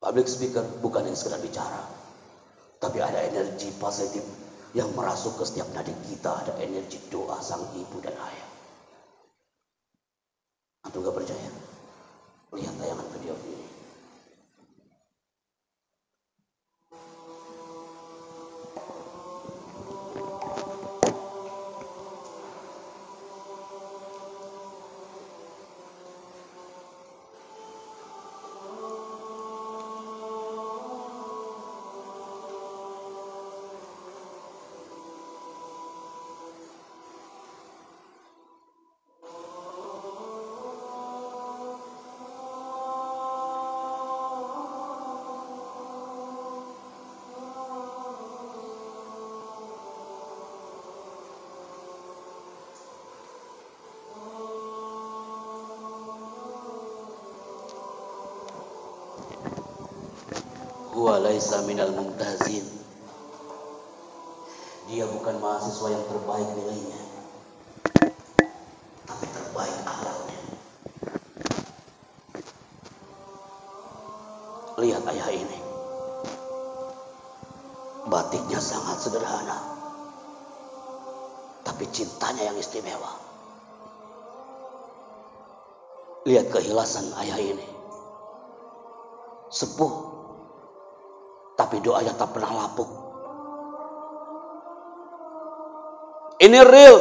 Speaker 2: Public speaker bukan yang sekedar bicara, tapi ada energi positif yang merasuk ke setiap nadi kita, ada energi doa sang ibu dan ayah. Antum gak percaya? Lihat tayangan video ini. Huwa laisa minal mumtazin. Dia bukan mahasiswa yang terbaik nilainya, tapi terbaik akhlaknya. Lihat ayah ini. Batiknya sangat sederhana, tapi cintanya yang istimewa. Lihat keikhlasan ayah ini. Sepuh, tapi doanya tak pernah lapuk. Ini real.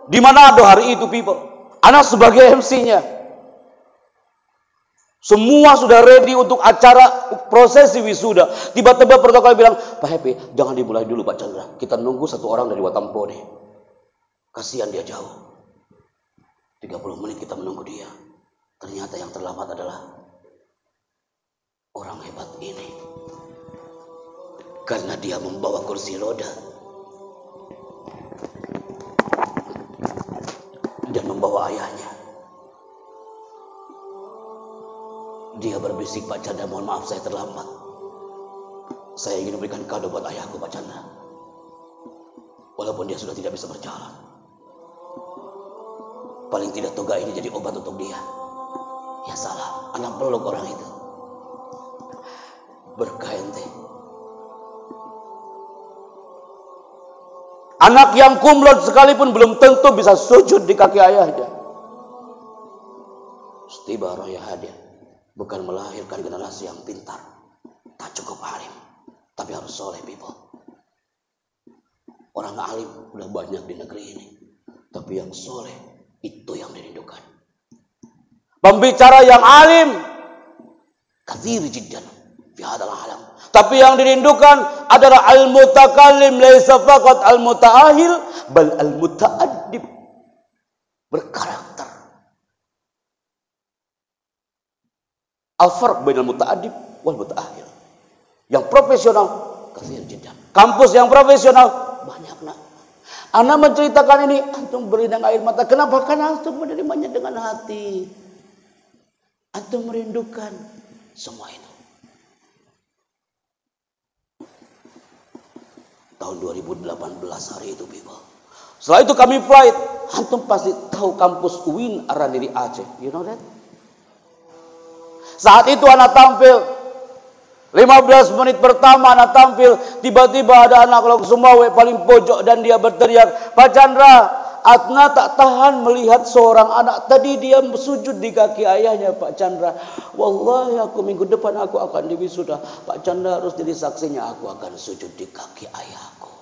Speaker 2: Di mana ada hari itu, people? Anak sebagai MC-nya. Semua sudah ready untuk acara prosesi wisuda. Tiba-tiba protokol bilang, Pak Happy, jangan dimulai dulu Pak Chandra. Kita nunggu satu orang dari Watampone. Kasihan dia jauh. 30 menit kita menunggu dia. Ternyata yang terlambat adalah orang hebat ini. Karena dia membawa kursi roda dan membawa ayahnya. Dia berbisik, Pak Chandra, mohon maaf saya terlambat. Saya ingin memberikan kado buat ayahku, Pak Chandra. Walaupun dia sudah tidak bisa berjalan. Paling tidak toga ini jadi obat untuk dia. Ya salah, anak peluk orang itu. Berkah ente. Anak yang kumlot sekalipun belum tentu bisa sujud di kaki ayahnya. Istibarah ya hadir. Bukan melahirkan generasi yang pintar. Tak cukup alim. Tapi harus soleh, people. Orang alim udah banyak di negeri ini. Tapi yang soleh itu yang dirindukan. Pembicara yang alim kathir jiddan fi hadal alam. Tapi yang dirindukan adalah al-mutakallim, laisa faqat al-mutaahil, bal al-mutaaddib, berkarakter. Al-farq bainal mutaaddib wal mutaahil. Yang profesional kathir jiddan. Kampus yang profesional banyak, nak. Anak menceritakan ini, antum berlinang air mata. Kenapa? Karena antum menerimanya dengan hati. Antum merindukan semua itu. Tahun 2018 hari itu, people. Setelah itu kami flight. Antum pasti tahu kampus UIN Araniri Aceh. You know that? Saat itu anak tampil 15 menit pertama anak tampil, tiba-tiba ada anak Lok Sumawe paling pojok dan dia berteriak, "Pak Chandra, Adna tak tahan melihat seorang anak tadi dia sujud di kaki ayahnya Pak Chandra. Wallahi aku minggu depan aku akan diwisuda. Pak Chandra harus jadi saksinya, aku akan sujud di kaki ayahku.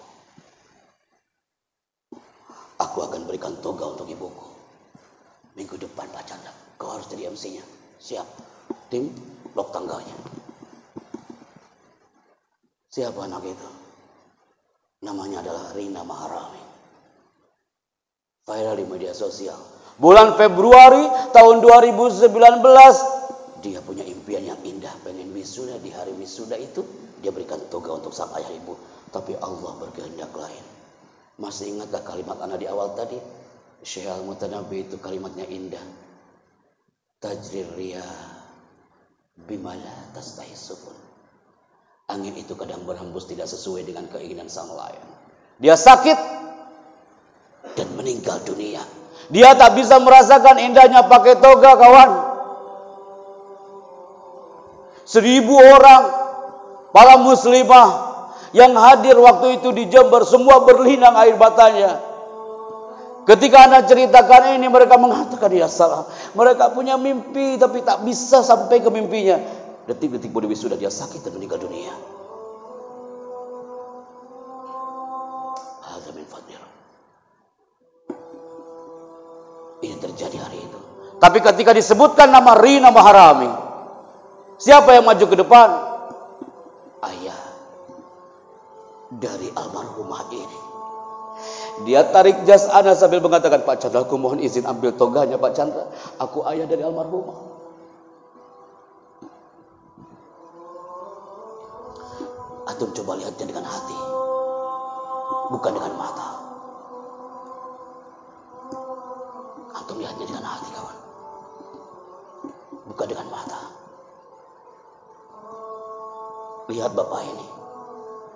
Speaker 2: Aku akan berikan toga untuk ibuku. Minggu depan Pak Chandra, kau harus jadi MC-nya. Siap. Tim blok tanggalnya." Siapa anak itu? Namanya adalah Rina Maharani. Viral di media sosial. Bulan Februari tahun 2019, dia punya impian yang indah, pengen wisuda. Di hari wisuda itu, dia berikan toga untuk sang ayah ibu. Tapi Allah berkehendak lain. Masih ingatkah kalimat anak di awal tadi? Syekh Al-Mutanabbi itu kalimatnya indah. Tajrir riyah bimala tastahi sufun. Angin itu kadang berhembus tidak sesuai dengan keinginan sang nelayan. Dia sakit dan meninggal dunia. Dia tak bisa merasakan indahnya pakai toga, kawan. 1000 orang para muslimah yang hadir waktu itu di Jember, semua berlinang air matanya. Ketika Anda ceritakan ini, mereka mengatakan, ya salah. Mereka punya mimpi tapi tak bisa sampai ke mimpinya. Detik-detik bodi wisuda dia sakit dan meninggal dunia. Hadza min fadlir. Ini terjadi hari itu. Tapi ketika disebutkan nama Rina Maharani, siapa yang maju ke depan? Ayah dari almarhumah ini. Dia tarik jas Ana sambil mengatakan, Pak Chandra, aku mohon izin ambil toganya Pak Chandra. Aku ayah dari almarhumah. Antum coba lihatnya dengan hati, bukan dengan mata. Antum lihatnya dengan hati, kawan, bukan dengan mata. Lihat bapak ini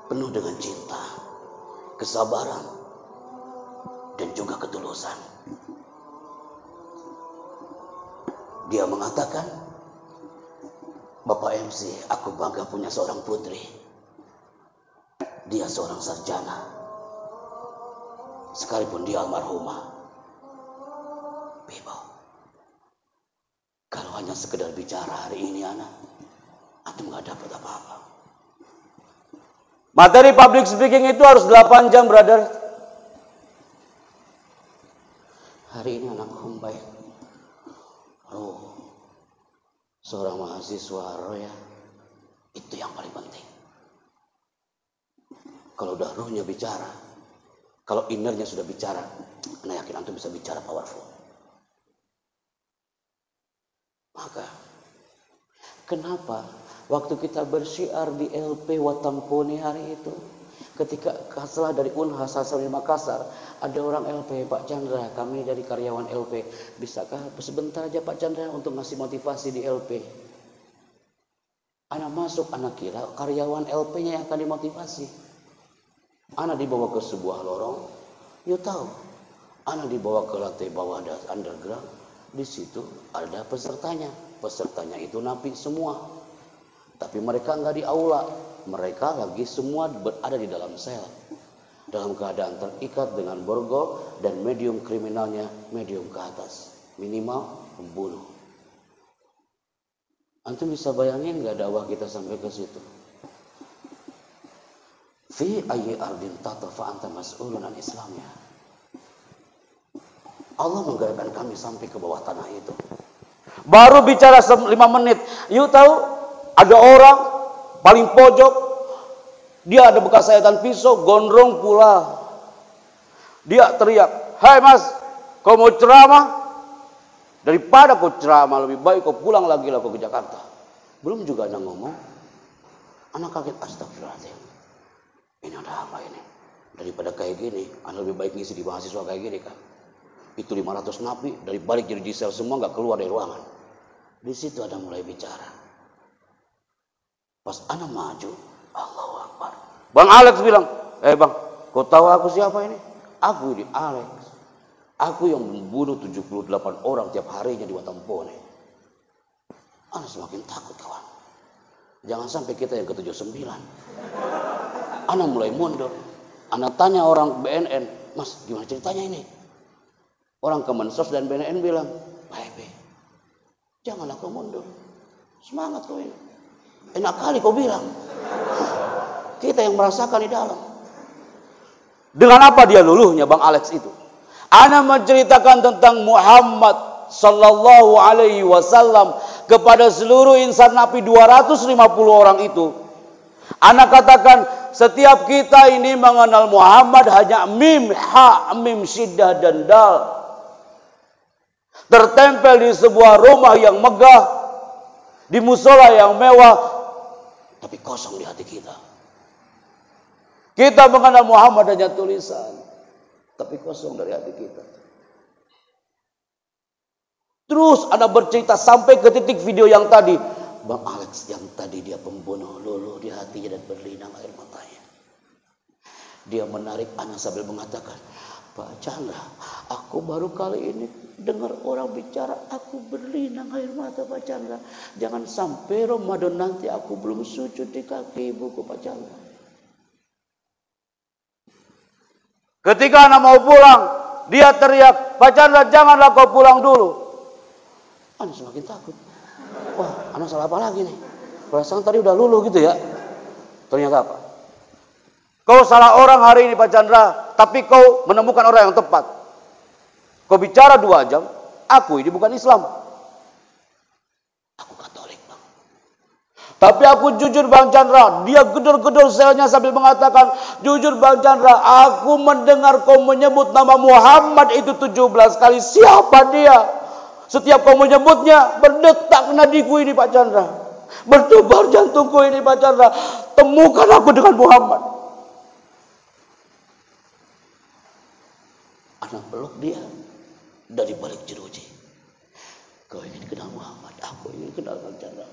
Speaker 2: penuh dengan cinta, kesabaran, dan juga ketulusan. Dia mengatakan, Bapak MC, aku bangga punya seorang putri. Dia seorang sarjana. Sekalipun dia almarhumah. People, kalau hanya sekedar bicara hari ini anak, antum gak dapat apa-apa. Materi public speaking itu harus 8 jam, brother. Hari ini anak Humbai, seorang mahasiswa Roya, itu yang paling penting. Kalau udah ruhnya bicara, kalau innernya sudah bicara, anak yakin antum bisa bicara powerful. Maka, kenapa waktu kita bersyiar di LP Watampone hari itu, ketika setelah dari Unhas asal di Makassar, ada orang LP, Pak Chandra, kami dari karyawan LP, bisakah sebentar aja Pak Chandra untuk ngasih motivasi di LP? Anak masuk, anak kira karyawan LP-nya yang akan dimotivasi. Anak dibawa ke sebuah lorong, you tahu, anak dibawa ke lantai bawah ada underground, di situ ada pesertanya. Pesertanya itu napi semua, tapi mereka nggak di aula, mereka lagi semua berada di dalam sel, dalam keadaan terikat dengan borgol dan medium kriminalnya medium ke atas, minimal pembunuh. Antum bisa bayangin nggak dakwah kita sampai ke situ? Fi ayyi ardin tatafa anta mas'ulun an islamnya. Allah menggerakkan kami sampai ke bawah tanah itu. Baru bicara 5 menit, you tahu ada orang paling pojok, dia ada bekas sayatan pisau, gondrong pula. Dia teriak, "Hai mas, kau mau ceramah? Daripada kau ceramah lebih baik kau pulang lagi lah kau ke Jakarta." Belum juga anak ngomong, anak kaget, astagfirullahaladzim. Ini ada apa ini? Daripada kayak gini, anak lebih baik ngisi di mahasiswa kayak gini kan. Itu 500 napi, dari balik jadi di sel semua gak keluar dari ruangan. Di situ ada mulai bicara. Pas anak maju, Allahu Akbar. Bang Alex bilang, bang, kau tahu aku siapa ini? Aku ini Alex. Aku yang membunuh 78 orang tiap harinya di Watampone. Ana semakin takut kawan. Jangan sampai kita yang ke-79. Ana mulai mundur. Ana tanya orang BNN, Mas gimana ceritanya ini? Orang Kemensos dan BNN bilang, Pak Epe, janganlah kau mundur. Semangat kau ini. Enak kali kau bilang. Kita yang merasakan di dalam. Dengan apa dia luluhnya Bang Alex itu? Ana menceritakan tentang Muhammad sallallahu alaihi wasallam kepada seluruh insan Nabi 250 orang itu. Ana katakan setiap kita ini mengenal Muhammad hanya mim, ha, mim, syiddah dan dal. Tertempel di sebuah rumah yang megah, di musola yang mewah, tapi kosong di hati kita. Kita mengenal Muhammad hanya tulisan, tapi kosong dari hati kita. Terus Anda bercerita sampai ke titik video yang tadi. Bang Alex yang tadi dia pembunuh luluh di hatinya dan berlinang air matanya. Dia menarik Ana sambil mengatakan, Pak Chandra, aku baru kali ini dengar orang bicara, aku berlinang air mata Pak Chandra. Jangan sampai Ramadan nanti aku belum sujud di kaki ibuku Pak Chandra. Ketika Ana mau pulang, dia teriak, Pak Chandra janganlah kau pulang dulu. Ana semakin takut. Wah, Ana salah apa lagi nih? Perasaan tadi udah luluh gitu ya. Ternyata apa? Kau salah orang hari ini Pak Chandra, tapi kau menemukan orang yang tepat. Kau bicara 2 jam, aku ini bukan Islam. Aku Katolik Bang. Tapi aku jujur Bang Chandra, dia gedor-gedor selnya sambil mengatakan, jujur Bang Chandra, aku mendengar kau menyebut nama Muhammad itu 17 kali. Siapa dia? Setiap kau menyebutnya, berdetak nadiku ini Pak Chandra. Berdebar jantungku ini Pak Chandra. Temukan aku dengan Muhammad. Anak peluk dia dari balik jeruji. Kau ingin kenal Muhammad, aku ingin kenal Pak Chandra.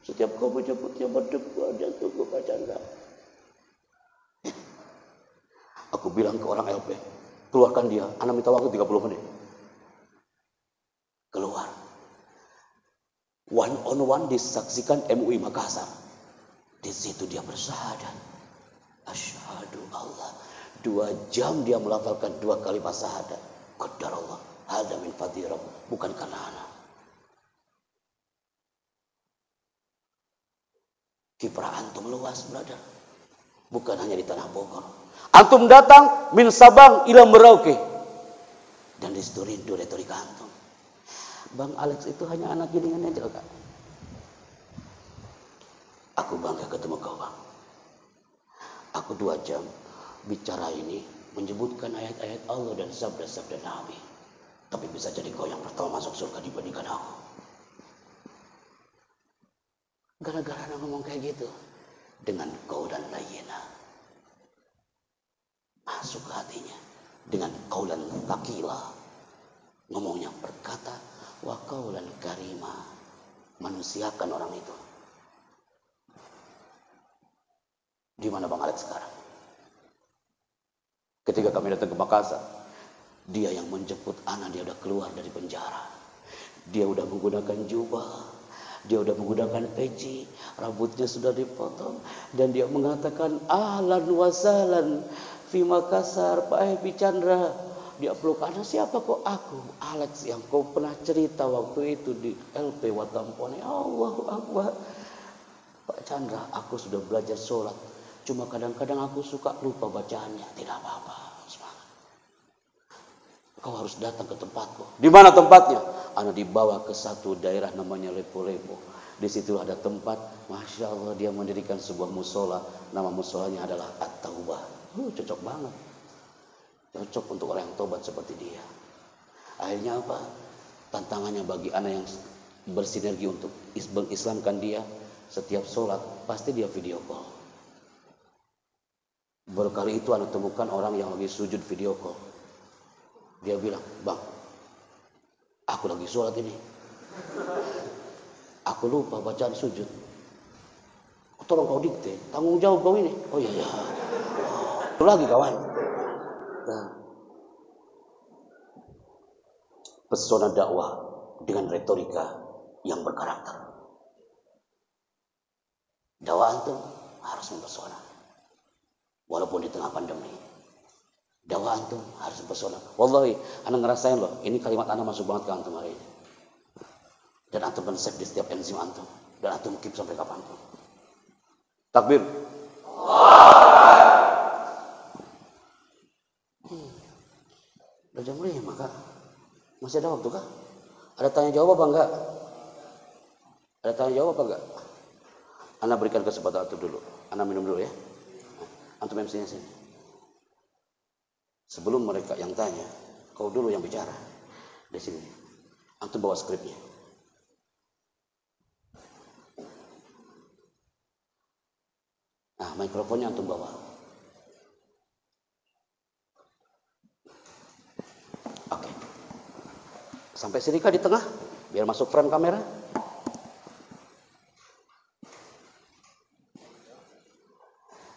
Speaker 2: Setiap kau menyebutnya, berdebar jantungku Pak Chandra. Aku bilang ke orang LP, keluarkan dia. Anak minta waktu 30 menit. Keluar. One on one disaksikan MUI Makassar. Di situ dia bersyahadat. Asyhadu Allah. 2 jam dia melafalkan 2 kalimat syahadat. Qadar Allah. Hada min fadhirah. Bukan karena anak. Kiprah antum luas, brother. Bukan hanya di tanah Bogor. Antum datang min Sabang ila Merauke. Dan di situ rindu retorika antum. Bang Alex itu hanya anak gilingan aja kan. Aku bangga ketemu kau Bang. Aku 2 jam bicara ini menyebutkan ayat-ayat Allah dan sabda-sabda Nabi. Tapi bisa jadi kau yang pertama masuk surga dibandingkan aku. Gara-gara ngomong kayak gitu. Dengan qaulan layyina. Masuk ke hatinya. Dengan qaulan thaqila. Ngomongnya berkata wa qaulan karima, manusiakan orang itu. Di mana Bang Alex sekarang? Ketika kami datang ke Makassar, dia yang menjemput Ana, dia udah keluar dari penjara. Dia udah menggunakan jubah, dia udah menggunakan peci, rambutnya sudah dipotong, dan dia mengatakan ahlan wa sahlan fi Makassar Pak Epi Chandra. Dia peluk Ana, siapa kok? Aku Alex yang kau pernah cerita waktu itu di LP Watampone. Allahu Akbar. Pak Chandra, aku sudah belajar sholat. Cuma kadang-kadang aku suka lupa bacaannya. Tidak apa-apa. Semangat. Kau harus datang ke tempatku. Di mana tempatnya? Ana dibawa ke satu daerah namanya Lepo-Lepo. Di situ ada tempat, Masya Allah, dia mendirikan sebuah musola. Nama musolanya adalah At-Taubah. Cocok banget. Cocok untuk orang yang tobat seperti dia. Akhirnya apa? Tantangannya bagi anak yang bersinergi untuk mengislamkan dia, setiap sholat pasti dia video call. Baru kali itu anak temukan orang yang lagi sujud video call. Dia bilang, Bang, aku lagi sholat ini. Aku lupa bacaan sujud. Tolong kau dikte, tanggung jawab kau ini. Oh iya, iya. Lagi kawan. Nah, pesona dakwah dengan retorika yang berkarakter. Dakwah antum harus mempesona. Walaupun di tengah pandemi. Dakwah antum harus mempesona. Wallahi, anak ngerasain loh, ini kalimat anak masuk banget ke antum hari ini. Dan antum men-save di setiap enzim antum. Dan antum keep sampai kapanpun. Takbir. Udah jam 5 Kak. Masih ada waktu kah? Ada tanya jawab apa enggak? Ada tanya jawab apa enggak? Ana berikan kesempatan antum dulu. Ana minum dulu ya. Antum MC-nya sini. Sebelum mereka yang tanya, kau dulu yang bicara. Di sini. Antum bawa skripnya. Nah, mikrofonnya antum bawa. Oke. Sampai sini Kak di tengah, biar masuk frame kamera.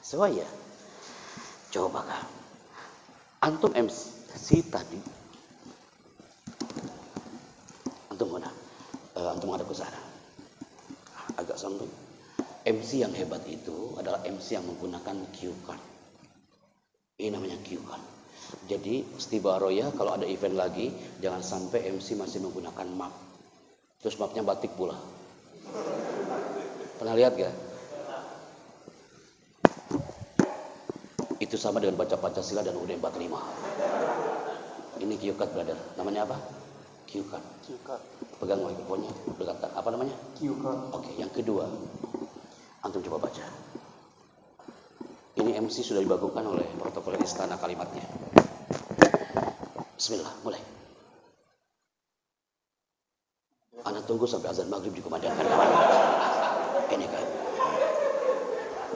Speaker 2: Sesuai ya? Coba Kak. Antum MC tadi. Antum mana? Antum ada ke sana. Agak samping. MC yang hebat itu adalah MC yang menggunakan cue card. Ini namanya cue card. Jadi istibaroya kalau ada event lagi jangan sampai MC masih menggunakan map. Terus mapnya batik pula. Pernah lihat gak? Itu sama dengan baca Pancasila dan UUD 45. Ini cue card brother. Namanya apa? Cue card. Pegang mikrofonnya. Dekatkan. Apa namanya? Cue card. Oke, yang kedua. Antum coba baca. Ini MC sudah dibakukan oleh protokol istana kalimatnya. Bismillah, mulai. Anak tunggu sampai azan maghrib dikumandangkan. Ini kan.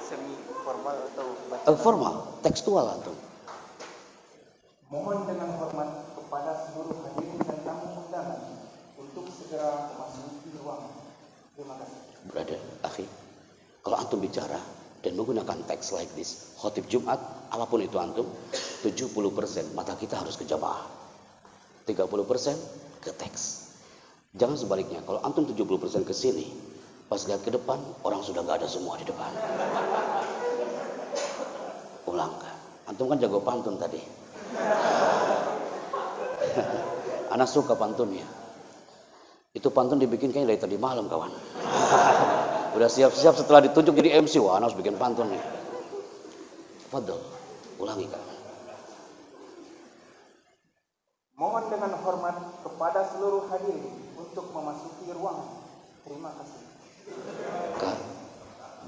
Speaker 3: Semi formal atau
Speaker 2: Formal, tekstual antum.
Speaker 4: Mohon dengan hormat kepada seluruh hadirin dan tamu undangan untuk segera memasuki ruangan. Terima kasih.
Speaker 2: Brother, akhi. Kalau antum bicara dan menggunakan teks like this, khotib Jumat, apapun itu antum, 70% mata kita harus ke jamaah. 30% ke teks. Jangan sebaliknya, kalau antum 70% ke sini, pas lihat ke depan, orang sudah gak ada semua di depan. Ulang kan. Antum kan jago pantun tadi. Anak suka pantunnya. Itu pantun dibikin kayaknya dari tadi malam kawan. Udah siap-siap setelah ditunjuk jadi MC, wah harus bikin pantun nih. Fadol, ulangi Kak.
Speaker 4: Mohon dengan hormat kepada seluruh hadirin untuk memasuki ruangan. Terima kasih.
Speaker 2: Kak,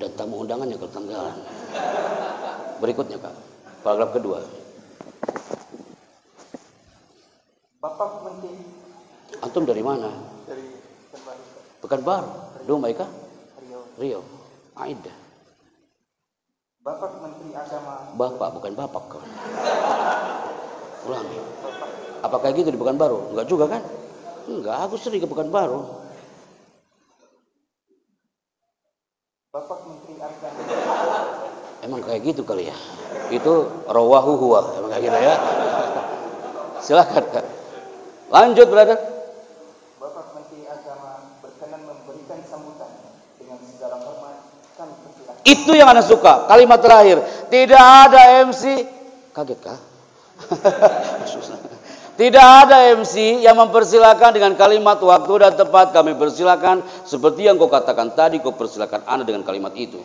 Speaker 2: dan tamu undangannya ketanggalan. Berikutnya Kak, paragraf kedua.
Speaker 4: Bapak Menteri
Speaker 2: Antum dari mana?
Speaker 4: dari
Speaker 2: Pekanbaru. Duh Mbak Ika?
Speaker 4: Riau.
Speaker 2: Rio. Aida.
Speaker 4: Bapak Menteri Agama.
Speaker 2: Bapak, bukan bapak kau. Ulangi. Apa kayak gitu di Pekanbaru? Enggak juga kan? Enggak, aku sering ke Pekanbaru.
Speaker 4: Bapak Menteri Agama.
Speaker 2: Emang kayak gitu kali ya? Itu rawahu huwa. Emang kayak gitu ya? Silakan Kak. Lanjut brother.
Speaker 4: Bapak Menteri Agama berkenan memberikan sambutan dengan segala hormat. Kami persilakan.
Speaker 2: Itu yang Anda suka. Kalimat terakhir. Tidak ada MC. Kaget kah? Tidak ada MC yang mempersilakan dengan kalimat waktu dan tempat. Kami persilakan. Seperti yang kau katakan tadi. Kau persilakan Anda dengan kalimat itu.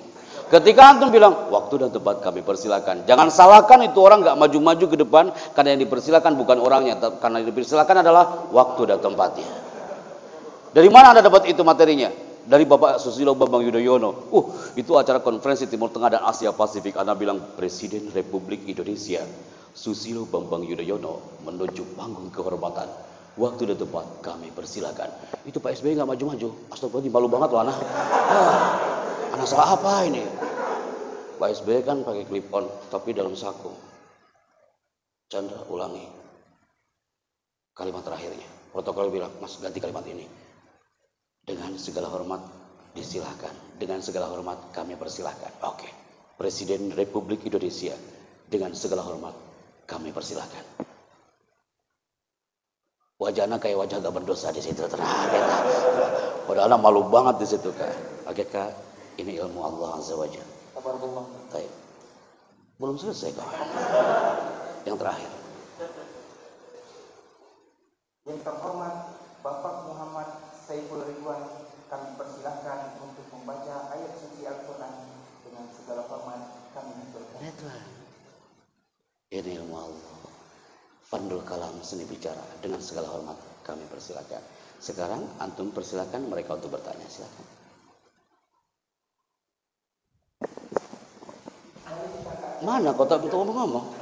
Speaker 2: Ketika antum bilang waktu dan tempat kami persilakan. Jangan salahkan itu orang gak maju-maju ke depan. Karena yang dipersilakan bukan orangnya. Karena yang dipersilakan adalah waktu dan tempatnya. Dari mana Anda dapat itu materinya? Dari Bapak Susilo Bambang Yudhoyono. Itu acara konferensi Timur Tengah dan Asia Pasifik. Anda bilang Presiden Republik Indonesia Susilo Bambang Yudhoyono menuju panggung kehormatan. Waktu dan tempat kami persilakan. Itu Pak SBY gak maju-maju. Astagfirullah, malu banget loh anak. Anak salah apa ini? Pak SBY kan pakai clip on tapi dalam saku. Chandra, ulangi kalimat terakhirnya. Protokol bilang, Mas ganti kalimat ini. Dengan segala hormat disilahkan. Dengan segala hormat kami persilahkan. Oke. Presiden Republik Indonesia. Dengan segala hormat kami persilahkan. Wajahnya kayak wajah gak berdosa di situ. Tenang, kita. Padahal malu banget di situ kak. Oke kak, ini ilmu Allah Azza wa Jalla. Baik. Belum selesai kak. Yang terakhir.
Speaker 4: Yang terhormat Bapak Muhammad Saiful Ridwan, kami persilahkan untuk membaca ayat suci Al-Quran dengan segala hormat kami haturkan.
Speaker 2: Lihat Tuhan. Ini ilmu Allah. Pandul kalam seni bicara dengan segala hormat kami persilakan. Sekarang antum persilakan mereka untuk bertanya. Silakan. Mana kau tak betul ngomong?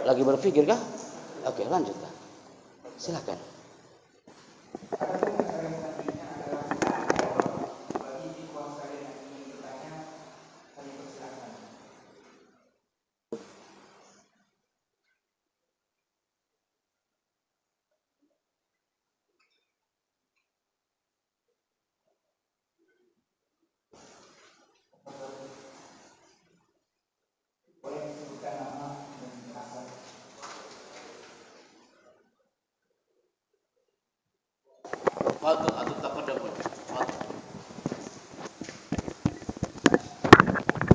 Speaker 2: Lagi berpikir kah? Oke, lanjutlah. Silakan.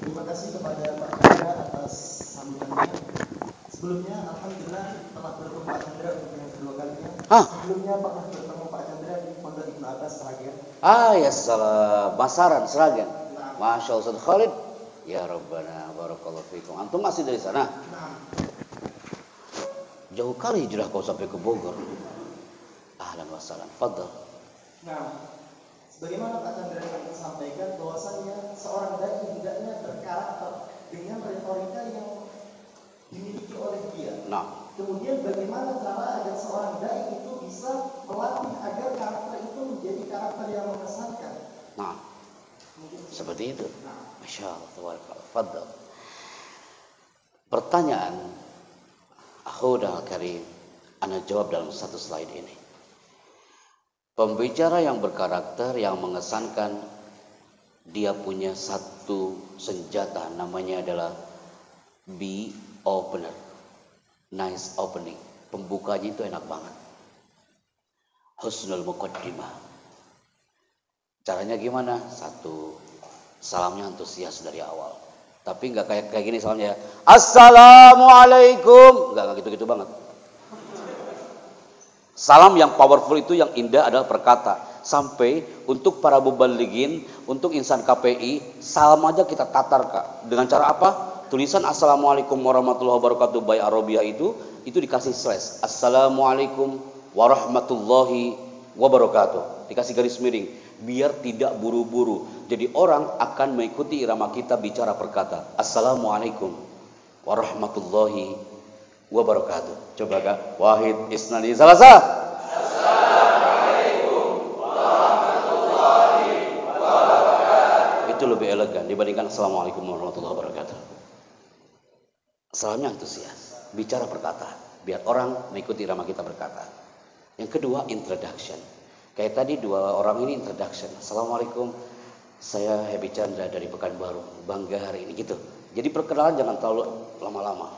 Speaker 5: Terima kasih kepada Pak Chandra atas sambutannya. Sebelumnya, alhamdulillah telah bertemu Pak Chandra untuk yang kedua kalinya. Sebelumnya pernah bertemu Pak Chandra di Pondok Ibnu Abbas Sragen.
Speaker 2: Ya salah, Basaran Sragen. Masya Allah, Ustaz Khalid. Ya Rabbana, barakallahu fikum. Antum masih dari sana? Jauh kali hijrah kau sampai ke Bogor. Ahlan wa sahlan. Fadhal.
Speaker 5: Nah, sebagaimana Pak Chandra yang sampaikan bahwasannya seorang dai hendaknya berkarakter dengan retorika yang dimiliki oleh dia.
Speaker 2: Nah,
Speaker 5: Kemudian bagaimana cara agar seorang dai itu bisa melatih agar karakter itu menjadi karakter yang mengesankan.
Speaker 2: nah, seperti itu. Masya Allah, tabarakallah. Fadhal. Pertanyaan Akhudal Karim, ana jawab dalam satu slide ini. Pembicara yang berkarakter, yang mengesankan, dia punya satu senjata, namanya adalah be opener. Nice opening. Pembukanya itu enak banget. Husnul muqaddimah. Caranya gimana? Satu, salamnya antusias dari awal. Tapi nggak kayak gini salamnya. Assalamualaikum. Nggak gitu-gitu banget. Salam yang powerful itu, yang indah adalah perkata. Sampai untuk para mubalighin, untuk insan KPI, salam aja kita tatar kak. Dengan cara apa? Tulisan Assalamualaikum warahmatullahi wabarakatuh by Arabia itu dikasih slash. Assalamualaikum warahmatullahi wabarakatuh. Dikasih garis miring. Biar tidak buru-buru. Jadi orang akan mengikuti irama kita bicara perkata. Assalamualaikum warahmatullahi wabarakatuh. Coba kak. Wahid isnani salasa. Assalamualaikum warahmatullahi wabarakatuh. Itu lebih elegan dibandingkan Assalamualaikum warahmatullahi wabarakatuh. Salamnya antusias. Bicara perkata. Biar orang mengikuti irama kita berkata. Yang kedua, introduction. Kayak tadi dua orang ini introduction. Assalamualaikum, saya Happy Chandra dari Pekanbaru. Bangga hari ini gitu. Jadi perkenalan jangan terlalu lama-lama.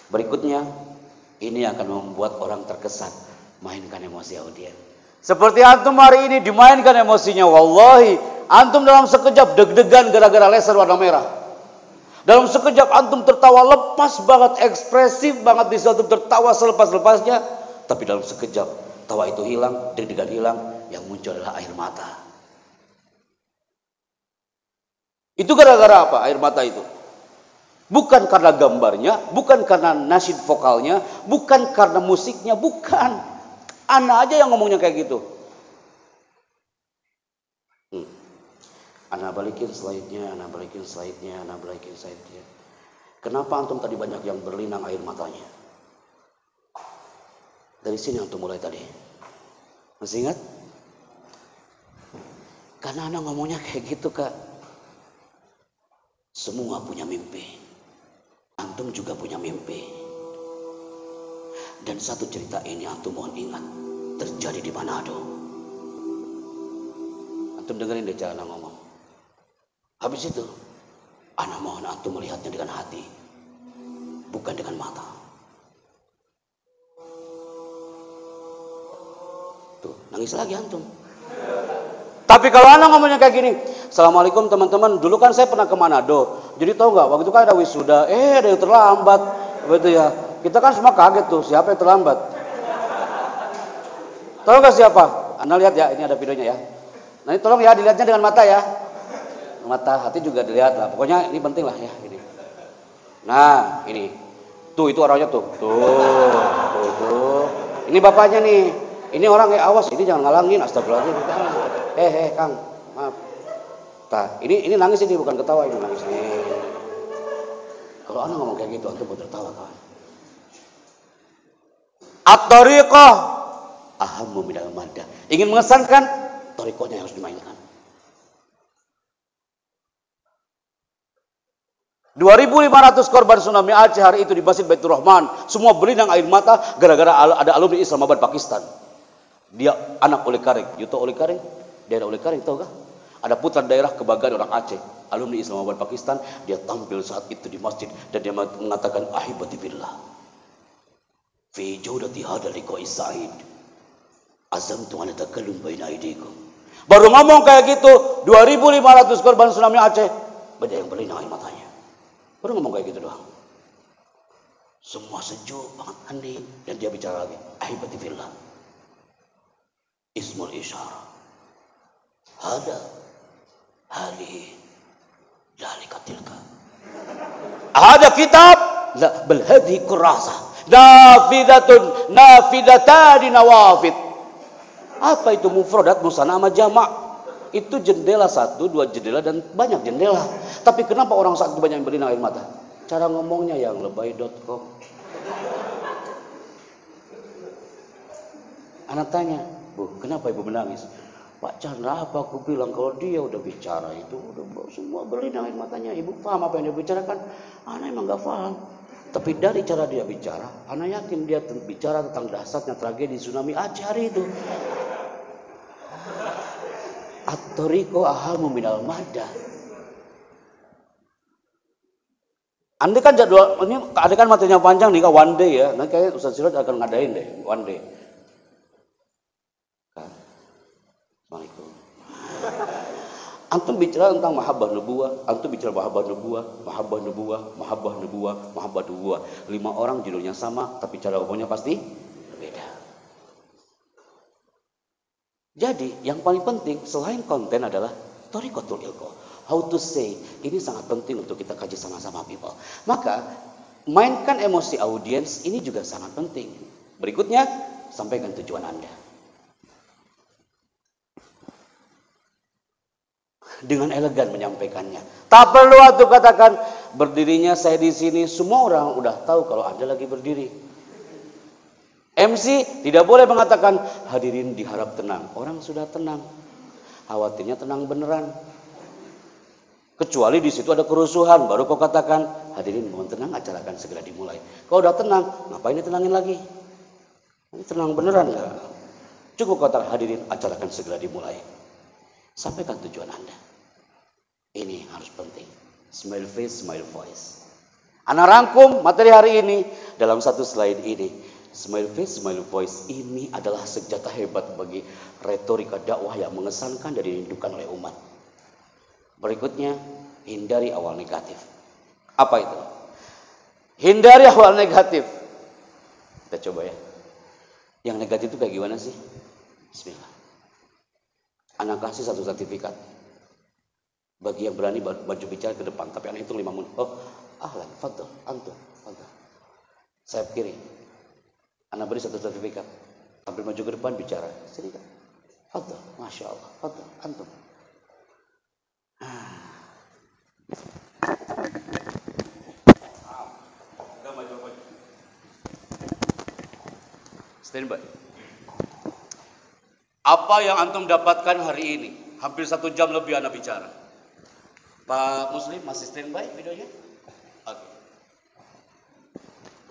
Speaker 2: Berikutnya, ini akan membuat orang terkesan. Mainkan emosi audien. Seperti antum hari ini dimainkan emosinya. Wallahi, antum dalam sekejap deg-degan gara-gara laser warna merah. Dalam sekejap antum tertawa lepas banget, ekspresif banget, bisa antum tertawa selepas-lepasnya. Tapi dalam sekejap tawa itu hilang, deg-degan hilang, yang muncul adalah air mata. Itu gara-gara apa air mata itu? Bukan karena gambarnya, bukan karena nasyid vokalnya, bukan karena musiknya, bukan. Ana aja yang ngomongnya kayak gitu. Ana balikin slide-nya, ana balikin slide-nya, ana balikin slide-nya. Kenapa antum tadi banyak yang berlinang air matanya? Dari sini antum mulai tadi. Masih ingat? Karena ana ngomongnya kayak gitu kak. Semua punya mimpi. Antum juga punya mimpi. Dan satu cerita ini antum mohon ingat. Terjadi di Manado. Antum dengerin deh cara ana ngomong. Habis itu, ana mohon antum melihatnya dengan hati. Bukan dengan mata. Nangis lagi antum. Tapi kalau anak ngomongnya kayak gini, Assalamualaikum teman-teman, dulu kan saya pernah ke Manado. Jadi tahu nggak, waktu itu kan ada wisuda, ada yang terlambat, begitu ya. Kita kan semua kaget tuh, siapa yang terlambat? Tahu nggak siapa? Anda lihat ya, ini ada videonya ya. Nah ini tolong ya dilihatnya dengan mata ya. Mata, hati juga dilihat lah. Pokoknya ini penting lah ya. Ini. Nah ini, tuh itu orangnya tuh. Ini bapaknya nih. Ini orang awas, ini jangan ngalangin, astagfirullahaladzim. Kang, maaf. Nah, ini nangis ini bukan ketawa, ini nangis nih. Kalau anak ngomong kayak gitu, antum mau tertawa kawan. At-tariqah ahammu minal maddah. Ingin mengesankan, tariqahnya yang harus dimainkan. 2.500 korban tsunami Aceh hari itu di Masjid Baitur Rahman. Semua berlinang air mata gara-gara ada alumni Islamabad Pakistan. Dia anak Oleh Karing, Yuto Oleh Karing, daerah Oleh Karing, tahu gak? Ada putra daerah kebanggaan orang Aceh, alumni Islamabad Pakistan. Dia tampil saat itu di masjid dan dia mengatakan ahibati billah fi jawdati hadal liqa'i sa'id azamtu an atakallum baina aydikum. Baru ngomong kayak gitu, 2.500 korban tsunami Aceh, ada yang berlinang air matanya. Baru ngomong kayak gitu doang. Semua sejuk banget, hening, dan dia bicara lagi, ahibati billah ismul isyarah hali dalika tilka ada kitab la bal hadhi kurasa nafidatani nawafid. Apa itu mufradat musanna sama jamak? Itu jendela 1, 2 jendela dan banyak jendela. Tapi kenapa orang saat itu banyak yang berlinang air mata? Cara ngomongnya yang lebay.com. Anak tanya, Bu, kenapa ibu menangis? Pak Chandra, apa aku bilang kalau dia udah bicara itu udah semua berlinang air matanya. Ibu paham apa yang dia bicarakan? Anak emang gak paham. Tapi dari cara dia bicara, anak yakin dia bicara tentang dahsyatnya tragedi tsunami Aceh hari itu. At-tariqu ahamu minal maddah. Anda kan jadwal ini ada kan materinya panjang nih, one day ya. Nanti kayaknya Ustaz Siraj akan ngadain deh one day. Assalamualaikum. Antum bicara tentang mahabbah nubuwah, antum bicara mahabbah nubuwah, mahabbah nubuwah, mahabbah nubuwah, mahabbah nubuwah. 5 orang judulnya sama, tapi cara ngomongnya pasti beda. Jadi yang paling penting selain konten adalah thariqatul ilqa. How to say, ini sangat penting untuk kita kaji sama-sama people. Maka mainkan emosi audiens ini juga sangat penting. Berikutnya sampaikan tujuan Anda. Dengan elegan menyampaikannya. Tak perlu aku katakan berdirinya saya di sini, semua orang udah tahu kalau Anda lagi berdiri. MC tidak boleh mengatakan hadirin diharap tenang. Orang sudah tenang. Khawatirnya tenang beneran. Kecuali di situ ada kerusuhan, baru kau katakan hadirin mohon tenang, acara akan segera dimulai. Kalau udah tenang, ngapain ditenangin lagi? Ini tenang beneran enggak? Cukup katakan hadirin, acara akan segera dimulai. Sampaikan tujuan Anda. Ini harus penting. Smile face, smile voice. Anak rangkum materi hari ini dalam satu slide ini. Smile face, smile voice ini adalah senjata hebat bagi retorika dakwah yang mengesankan dan dirindukan oleh umat. Berikutnya, hindari awal negatif. Apa itu? Hindari awal negatif. Kita coba ya. Yang negatif itu kayak gimana sih? Bismillah. Anak kasih satu sertifikat. Bagi yang berani maju bicara ke depan. Tapi anak itu 5 menit. Oh, ahlan, fadl, antum, fadl. Sayap kiri. Anak beri satu sertifikat. Tampil maju ke depan bicara. Sini kan. Fadl, Masya Allah. Fadl, antum. Stand by. Apa yang antum dapatkan hari ini? Hampir 1 jam lebih anak bicara. Pak Muslim masih stand by videonya? Oke.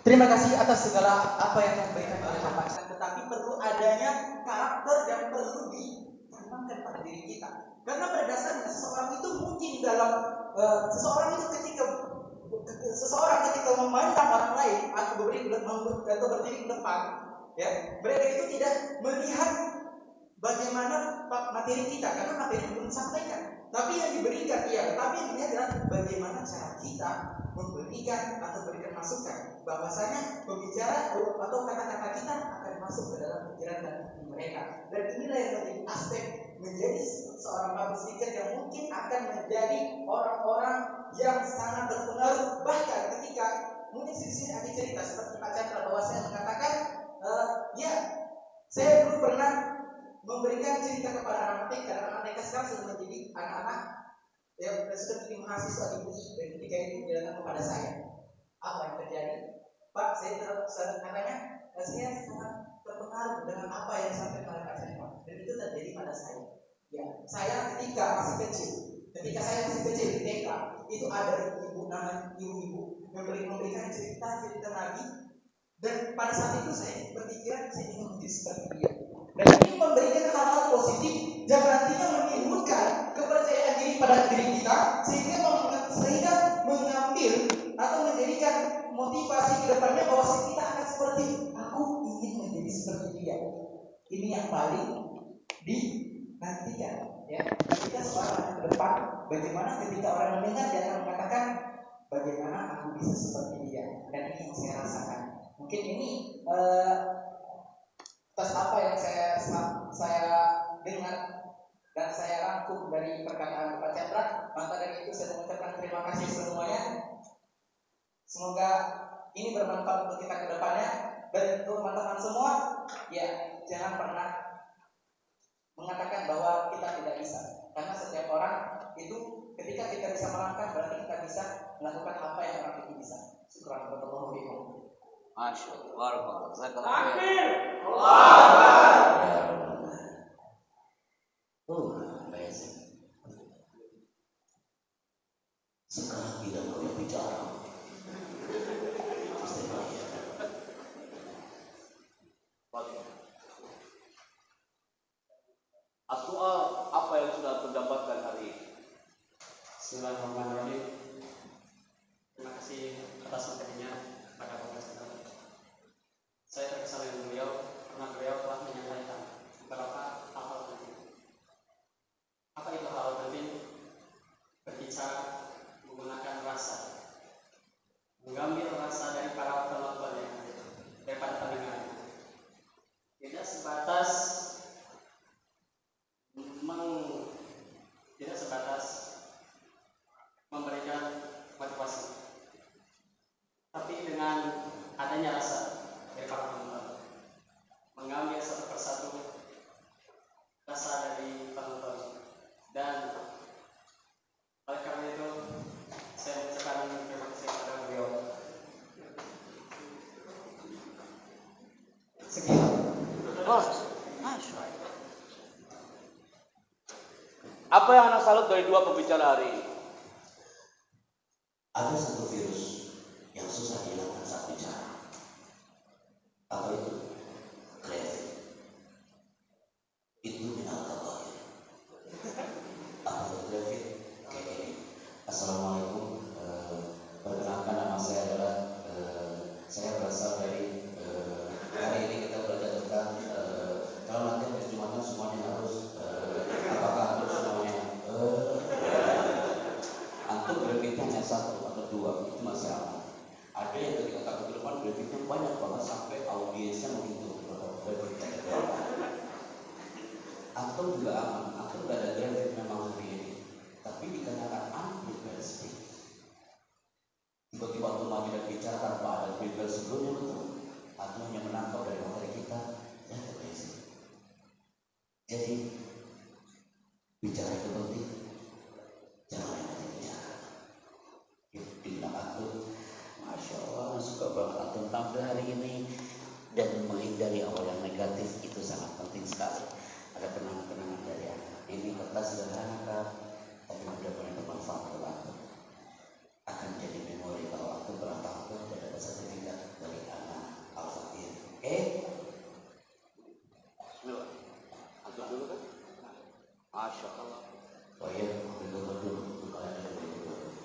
Speaker 5: Terima kasih atas segala apa yang diberikan oleh Bapak. Tetapi perlu adanya karakter yang perlu ditanamkan pada diri kita. Karena pada dasarnya seseorang itu mungkin dalam seseorang ketika memandang orang lain atau berdiri di depan, ya, mereka itu tidak melihat
Speaker 4: bagaimana materi kita, karena materi belum disampaikan. Tapi yang diberikan tapi yang ini adalah bagaimana cara kita memberikan atau berikan masukan, bahwasanya pembicara atau kata-kata kita akan masuk ke dalam pikiran dan hati mereka. Dan inilah yang menjadi aspek menjadi seorang public speaker yang mungkin akan menjadi orang-orang yang sangat berpengaruh. Bahkan ketika mungkin sini ada cerita seperti Pak Chandra, bahwa saya mengatakan saya dulu pernah memberikan cerita kepada anak TK, karena anak TK sekarang sudah menjadi anak-anak yang sudah menjadi mahasiswa di UI, dan ketika itu dia datang kepada saya, apa yang terjadi? Pak, saya katanya saya sangat terpengaruh dengan apa yang disampaikan oleh Pak Chandra, dan itu terjadi pada saya. Ya, saya ketika saya masih kecil di TK, itu ada ibu-ibu memberikan cerita Nabi, dan pada saat itu saya berpikiran saya ingin menjadi seperti dia. Dan ini memberikan hal-hal positif yang nantinya menimbulkan kepercayaan diri pada diri kita, sehingga mengambil atau menjadikan motivasi ke depannya bahwa kita akan seperti aku ingin menjadi seperti dia. Ini yang paling dinantikan, ya. Ketika seorang ke depan, bagaimana ketika orang mendengar dia akan mengatakan bagaimana aku bisa seperti dia, dan ini yang saya rasakan. Mungkin ini atas apa yang saya dengar dan saya rangkum dari perkataan Pak Chandra. Maka dari itu saya mengucapkan terima kasih semuanya. Semoga ini bermanfaat untuk kita ke depannya. Dan untuk teman-teman semua, ya jangan pernah mengatakan bahwa kita tidak bisa, karena setiap orang itu ketika kita bisa melangkah berarti kita bisa melakukan apa yang orang itu bisa. Syukran warahmatullahi wabarakatuh.
Speaker 2: Masya Allah,
Speaker 1: Takbir.
Speaker 2: amazing. Sekarang tidak boleh bicara.
Speaker 1: As-soal, apa yang sudah terdapatkan hari ini?
Speaker 3: Bismillahirrahmanirrahim. Terima kasih atas materinya pada Bapak Chandra. Saya terkesan dengan beliau karena beliau telah menyampaikan beberapa hal-hal penting. Apa itu hal penting? Berbicara menggunakan rasa, mengambil rasa dari para penonton yang ada, daripada pendengar. Tidak sebatas memberikan motivasi, tapi dengan adanya rasa dari para penonton, mengambil satu persatu rasa dari penonton. Dan oleh karena itu saya mengucapkan terima kasih kepada beliau. Sekian.
Speaker 2: Apa yang anak salut dari dua pembicara hari ini?
Speaker 6: Ada satu virus yang susah dihilangkan saat bicara. Apa itu? Kreatif. Itu minal kabair. Apa itu kreatif? Kayak gini. Assalamualaikum. Perkenalkan, nama saya adalah saya berasal dari hari ini kita belajar tentang kalau nanti habis Jumatan semuanya harus apakah harus semuanya antum berpikir hanya satu atau dua itu masih aman. Ada yang ketika takut ke depan berpikirnya banyak banget sampai audiensnya menghitung berpikirnya berapa. Antum juga aman, antum gak ada grafik memang hari ini, tapi dikarenakan antum berpikir tiba-tiba antum maju dan bicara tanpa ada prepare sebelumnya, betul antum hanya menangkap dari materi kita dan terpesi. Jadi bicara itu penting, jangan hanya bicara. Dibilang antum, Masya Allah, suka banget antum tampil hari ini, dan menghindari awal yang negatif itu sangat penting sekali. Ada kenangan-kenangan dari anak. Ini kertas sederhana kan, tapi mudah-mudahan bermanfaat untuk antum. Akan jadi memori kalau antum pernah tampil dan ada sertifikat dari anak Al-Fakir.
Speaker 2: Bismillah. Antum dulu kan? Masya Allah.
Speaker 6: Oh iya, ambil gambar dulu. Kalian ada dulu.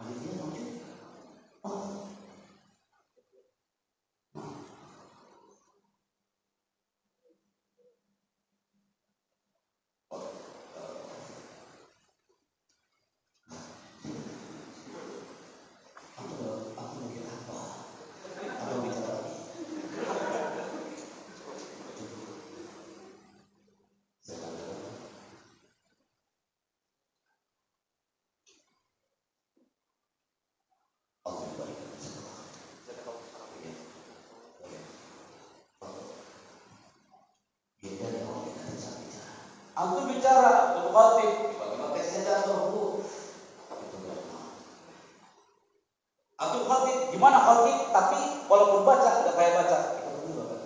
Speaker 6: Panitia maju. Oh.
Speaker 2: Antum bicara, antum khotib, bagaimana teksnya jatuh, Bu? Itu enggak mau. Antum khotib, gimana khotib? Tapi walaupun baca, enggak kayak baca. Itu juga kan.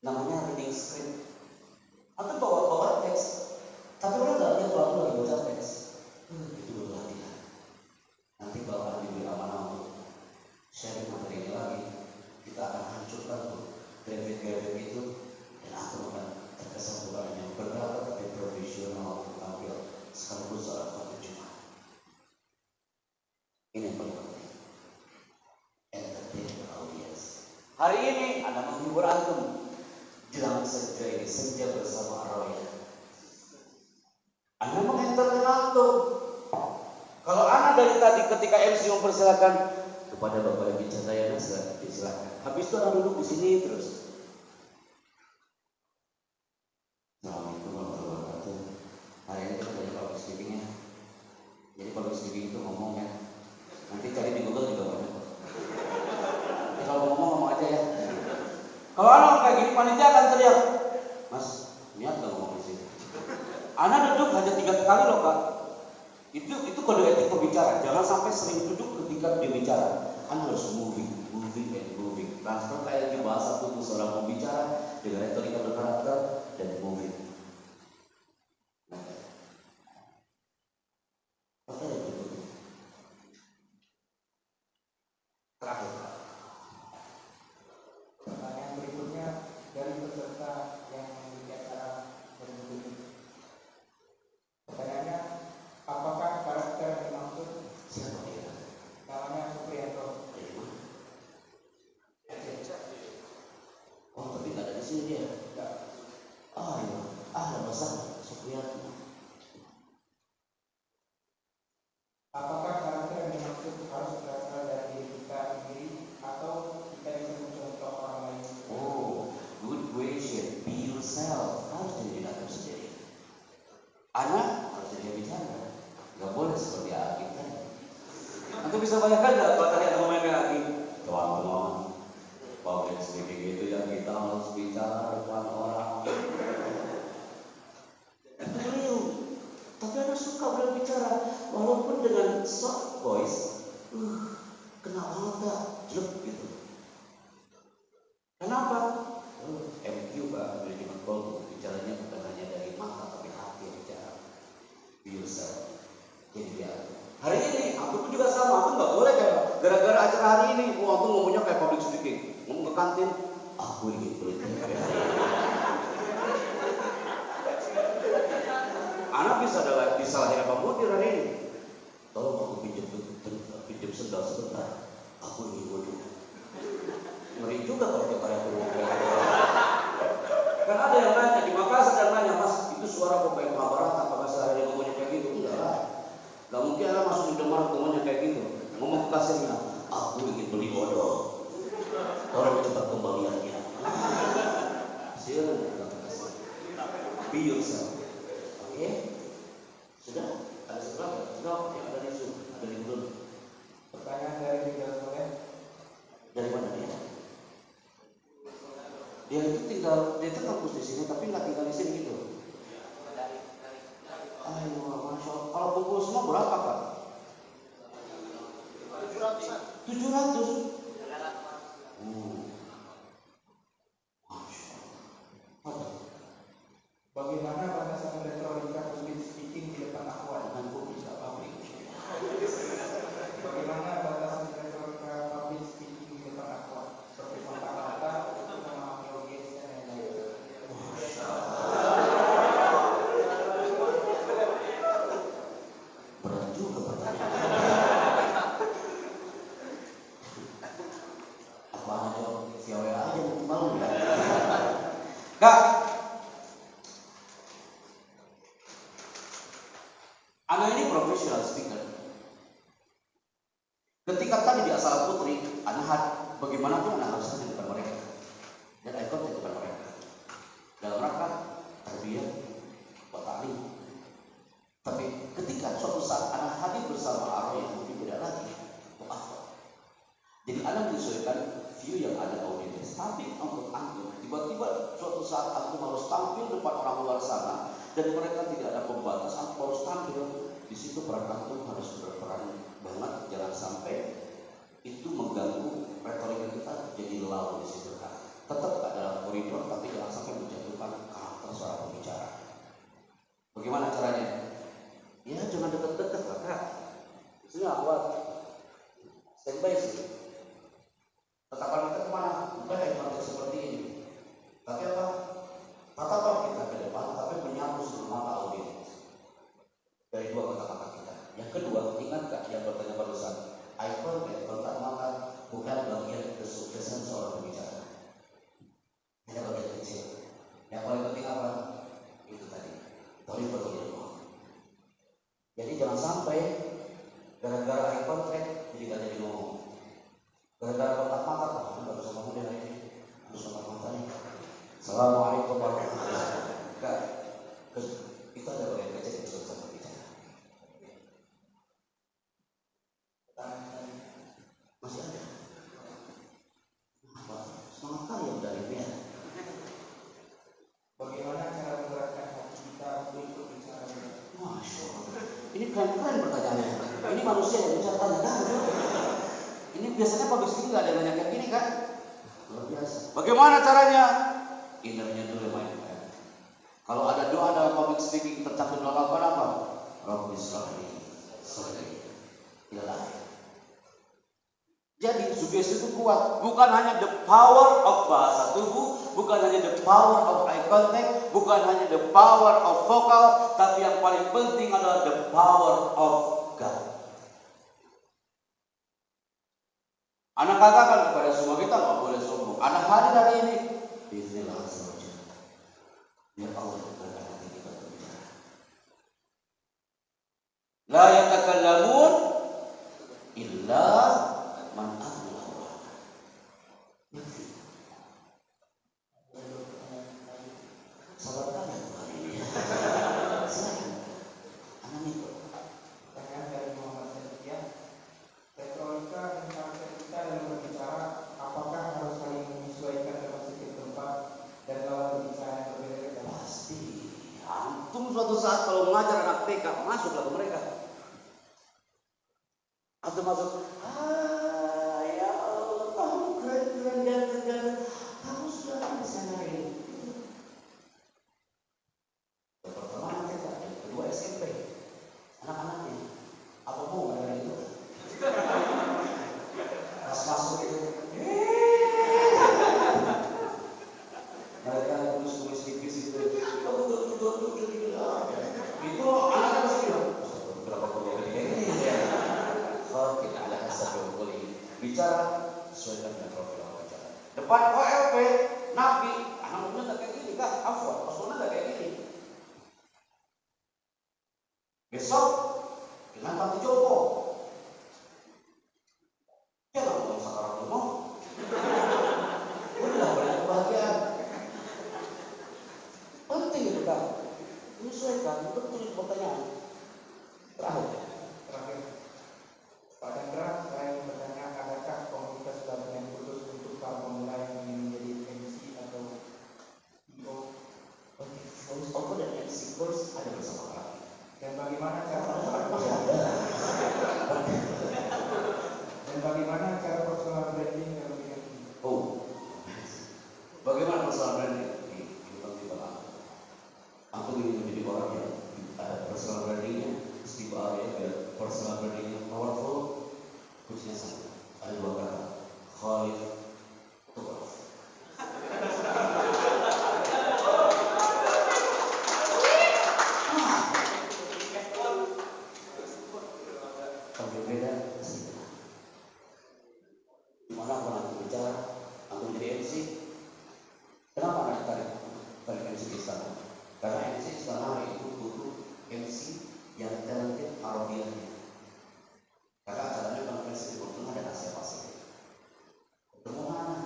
Speaker 2: Namanya reading script. Antum bawa teks, tapi orang enggak lihat kalau lagi baca teks. Itu belum latihan. Nanti bakal diberi amanah untuk sharing materi ini lagi. Kita akan hancurkan tuh grafik-grafik itu, dan aku akan terkesan bukan hanya berkata tapi profesional untuk tampil sekaligus seorang khotib Jumat. Ini yang paling penting. Entertain the audience. Hari ini Anda menghibur antum jelang senja ini, senja bersama Arroya. Anda mengentertain antum. Kalau Anda dari tadi ketika MC mempersilakan kepada Bapak Ibu Cahaya silakan. Habis itu Anda duduk di sini terus. Assalamualaikum warahmatullahi wabarakatuh. Hari ini kita belajar public speaking ya. Jadi public speaking itu ngomong ya. Nanti cari di Google juga banyak. Jadi kalau ngomong aja ya. Kalau anak kayak gini panitia akan teriak, Mas, niat gak ngomong di sini? Anak duduk hanya 3 kali loh Kak. Itu kode etik pembicara. Jangan sampai sering duduk ketika berbicara. Anda harus moving. Transfer kayak di bahasa tubuh seorang pembicara dengan retorika berkarakter dan moving. Apa yang berikutnya? Terakhir.
Speaker 5: Pertanyaan berikutnya dari peserta yang mengikuti acara berikut ini. Pertanyaannya, apakah karakter yang dimaksud?
Speaker 2: Siapa dia?
Speaker 5: Namanya Supriyanto.
Speaker 2: Oh, tapi nggak ada di sini dia. Iya. Ada besar Supriyanto.
Speaker 5: Apakah karakter yang dimaksud harus berasal dari diri kita sendiri atau kita bisa mencontoh orang lain?
Speaker 2: Oh, good question. Be yourself. Harus jadi diri Anda sendiri. Anak harus jadi bicara. Nggak boleh seperti Agim kan? Anda bisa bayangkan nggak kalau tadi ada ngomongin kayak Agim? Teman-teman, public speaking itu ya kita harus bicara depan orang. Itu beliau. Tapi Anda suka beliau bicara, walaupun dengan soft voice. Kena banget gak? Jelek gitu. Kenapa? MQ Pak, management call bicaranya bukan hanya dari mata tapi hati yang bicara. Be yourself. Jadi dia. Hari ini aku pun juga sama, aku nggak boleh kayak gara-gara acara hari ini, aku ngomongnya kayak public speaking, ngomong ke kantin, aku ingin politik. Anak bisa disalahin apa mudir hari ini. Tolong aku pinjam sendal sebentar, aku ingin wudhu. Ngeri juga kalau tiap hari aku ngomong. Kan ada yang nanya di Makassar dan nanya, Mas itu suara pemain Mahabharata, apakah sehari ngomongnya kayak gitu? Enggak lah. Gak mungkin Anda masuk di Demar ngomongnya kayak gitu. Ngomong ke kasirnya, aku ingin beli odol. Tolong cepat kembaliannya. Silakan ke kasir. Be yourself. Oke? Sudah? Ada seberapa? Sudah? Yang ada di Zoom? Ada di Google?
Speaker 5: Pertanyaan dari Rizal Soleh.
Speaker 2: Dari mana dia? Dia itu kampus di sini tapi nggak tinggal di sini gitu. Ayo, Masya Allah. Kalau kumpul semua berapa Kak? 700. Masya Allah.
Speaker 5: Bagaimana batasan retorika public speaking di depan akhwat?
Speaker 2: Dengan publik nggak publik.
Speaker 5: Bagaimana batasan retorika public speaking di depan akhwat? Seperti kata-kata, nama audiens dan lain-lain.
Speaker 2: Berat juga pertanyaan. Apa aja via WA aja mungkin malu ya. Kak, Anda ini profesional speaker. Ketika tadi di Asal Putri, Anda bagaimana pun Anda harus di depan mereka dan ikut di depan mereka dalam rangka tarbiyah wa ta'lim. Tapi ketika suatu saat Anda hadir bersama Arroh yang mungkin tidak lagi mu'akhir. Jadi Anda menyesuaikan view yang ada audiens. Tapi untuk antum tiba-tiba suatu suatu saat antum harus tampil depan orang luar sana dan mereka tidak ada pembatasan, harus tampil. Di situ peran antum harus berperan banget, jangan sampai itu mengganggu retorika kita jadi lawan di situ kan. Tetap dalam koridor tapi jangan sampai menjatuhkan karakter seorang pembicara. Bagaimana caranya? Ya jangan dekat-dekat kakak. Isinya awal standby sih. Tetapan kita kemana? Bukan hanya seperti ini. Tapi apa? Tatapkan kita ke depan, tapi menyapu seluruh mata audiens. Dari dua kata-kata kita. Yang kedua, ingatkah yang bertanya barusan? Eye contact, kontak mata bukan bagian kesuksesan seorang pembicara. Hanya bagian kecil. Yang paling penting apa? Itu tadi. Thalibul ilmu. Jadi jangan sampai gara-gara eye contact jadi gak jadi ngomong. Gara-gara kontak mata, nggak bisa ngomong deh hari ini. Harus kontak mata nih. Assalamualaikum warahmatullahi wabarakatuh. Itu ada bagian kecil yang susah berbicara. Masih ada. Apa? Semangat kali yang dari dia.
Speaker 5: Bagaimana cara menggerakkan hati kita untuk bicara?
Speaker 2: Masya Allah. Ini keren-keren pertanyaannya. Ini manusia yang bicara tanya. Ini biasanya public speaking nggak ada nanya kayak gini kan? Luar biasa. Bagaimana caranya? Innernya dulu yang mainkan. Kalau ada doa dalam public speaking tercakup dalam Al-Quran apa? Rabbi sholli sadri. Ilah. Jadi sugesti itu kuat. Bukan hanya the power of bahasa tubuh, bukan hanya the power of eye contact, bukan hanya the power of vokal, tapi yang paling penting adalah the power of God. Anak katakan kepada semua kita nggak boleh sombong. Anak hadir hari ini, bismillah saja. Biar Allah berkata hati kita berbicara. La yatakallamun illa man amila Allah. Sabar kalian hari ini. Silakan. Anak itu.
Speaker 5: Pertanyaan dari Muhammad Setia. Retorika dan karakter kita dalam berbicara, apakah harus saling menyesuaikan dengan setiap tempat dan lawan berbicara yang berbeda-beda?
Speaker 2: Pasti. Antum suatu saat kalau mengajar anak TK, masuklah ke mereka. Antum masuk. Ya Allah, kamu keren-keren dan kamu sudah bisa nari. Yang pertama anak TK, yang kedua SMP. Anak-anaknya, apa mau nggak itu? Pas masuk itu, mereka tulis tipis itu, itu anak masih bilang, berapa kuliah kayak gini ya? Oh tidak ada asal kuliah. Bicara sesuai dengan profil wawancara. Depan OLP, Nabi, anak muda tak kayak gini kan? Afwan, Rasulullah tak kayak gini. Besok dengan Pak Joko. Jangan ngomong sekarang dulu. Udah banyak kebahagiaan. Penting itu kan. Menyesuaikan, betul itu pertanyaan. Terakhir.
Speaker 5: Pak Chandra, saya ingin bertanya, adakah komunitas pelatihan khusus untuk para pemula yang ingin menjadi MC atau CEO?
Speaker 2: Voice over dan MC course ada bersama kami.
Speaker 5: Dan bagaimana cara
Speaker 2: Masih ada.
Speaker 5: dan bagaimana cara personal branding dalam bidang ini?
Speaker 2: Oh, bagaimana personal branding? Ini penting banget. Aku ingin menjadi orang yang personal brandingnya istimewa ya, biar personal brandingnya powerful. Kuncinya satu, ada dua kata, Khalif Tuqaf. Berbeda sih. Dimana aku nanti bicara, aku menjadi MC. Kenapa anak tarik MC di sana? Karena MC sekarang itu butuh MC yang talented Arabiannya. Karena acaranya konferensi di Portuna dan Asia Pasifik. Ketemu mana?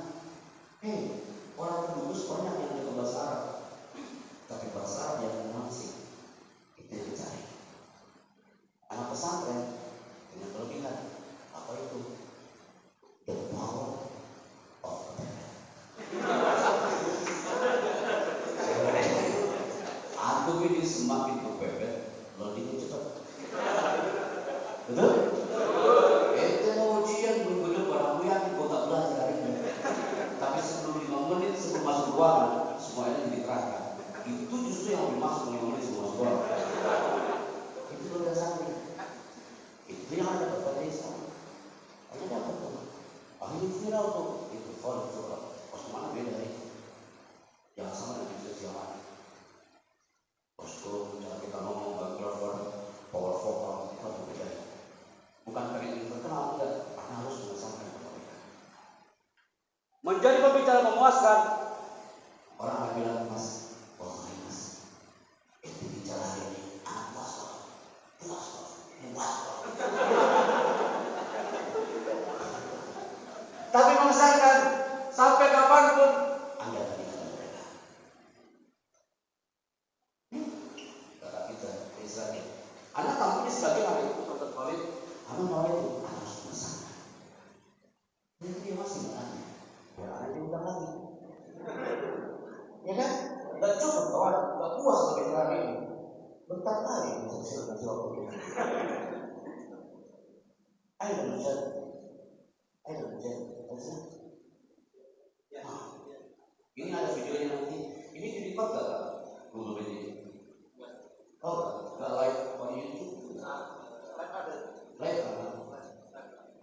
Speaker 2: Orang Kudus banyak yang jago bahasa Arab, tapi bahasa Arab yang menguasai itu yang dicari. Anak pesantren punya kelebihan. Apa itu? The power of prayer.
Speaker 6: Betul? Ente mau ujian belum barang yakin kau tak belajar hari ini. Tapi sebelum 5 menit sebelum masuk ruangan, semuanya diterangkan. Itu justru yang dimaksud 5 menit sebelum masuk ruangan. Itu sudah sampai. Itu yang ada pada desa. Hanya dapat tuh. Akhirnya viral tuh. Itu follow tuh. Pas mana beda nih? Yang sama dengan sosial media. Posko, cara kita ngomong, background, power vokal, itu harus beda. Bukan karena ini terkenal, tidak. Karena harus mengesankan kepada mereka. Menjadi pembicara memuaskan. Orang akan bilang, Mas, oh Mas, itu bicara hari ini, puas kok. Tapi mengesankan, sampai kapanpun, Anda tadi kata mereka. Kata kita, Israel. Anak tampilnya sebagai hari itu, Ustaz Khalid. Anak mau itu, harus mengesankan. Dan dia masih bertanya. Ya, ada diundang lagi. Ya kan? Tidak cukup kawan, tidak puas sebagai hari ini. Bentar lagi untuk silakan jawab. Ayo Ustaz. Ayo Ustaz. Ini ada videonya nanti. Ini di record gak? Belum ini. Oh, gak live on YouTube? Live kan?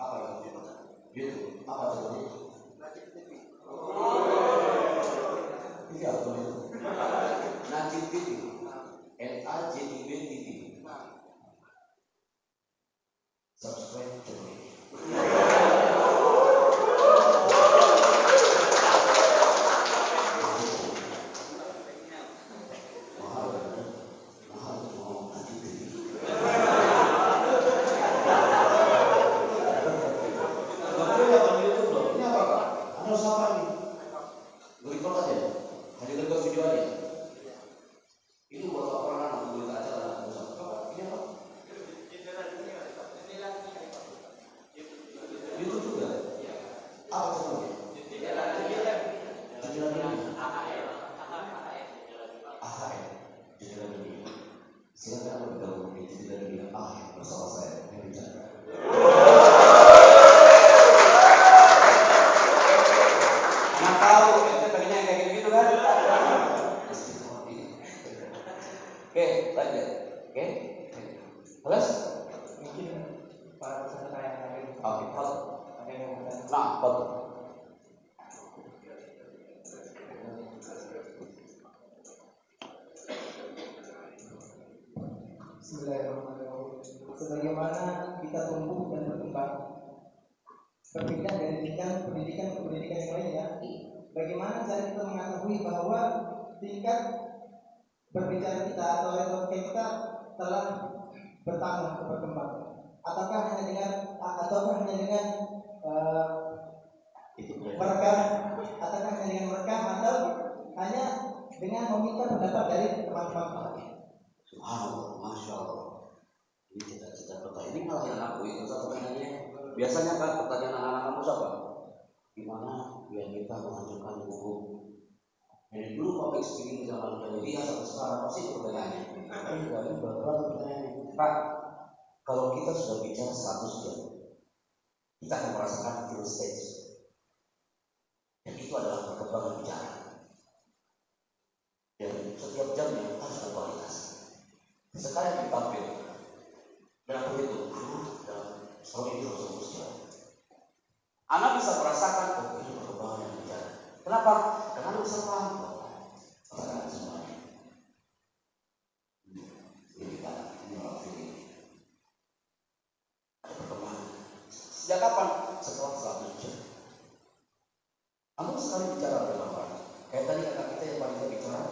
Speaker 6: Apa itu? YouTube. Apa itu? Iya, betul itu. Najib TV. NAJIB TV. Subscribe channel ini.
Speaker 4: Sebagaimana kita tumbuh dan berkembang, berpindah dari pendidikan ke pendidikan yang lainnya, bagaimana cara kita mengetahui bahwa tingkat berbicara kita atau retorika kita telah bertambah atau berkembang, ataukah hanya dengan merekam, atau hanya dengan meminta pendapat dari teman-teman.
Speaker 6: Subhanallah, Masya Allah. Ini cita-cita pertanyaan. Ini malah yang aku itu satu pertanyaannya. Biasanya kan pertanyaan anak-anak kamu siapa? Gimana biar kita mengajukan hukum? Dari dulu public speaking zaman jahiliyah sampai sekarang pasti pertanyaannya. Ini baru pertanyaannya. Pak, kalau kita sudah bicara 100 jam, kita akan merasakan feel stage. Dan itu adalah perkembangan bicara. Dan setiap jamnya harus ada kualitas. Sekarang ditampil dan begitu dan selalu itu harus jalan. Anak bisa merasakan ini perkembangan yang bicara. Kenapa? Karena anak bisa paham perkataan semuanya. Ini kan ini orang ini. Ada perkembangan. Sejak kapan? Setelah 100 jam. Kamu sekali bicara berapa? Kayak tadi kakak kita yang paling bicara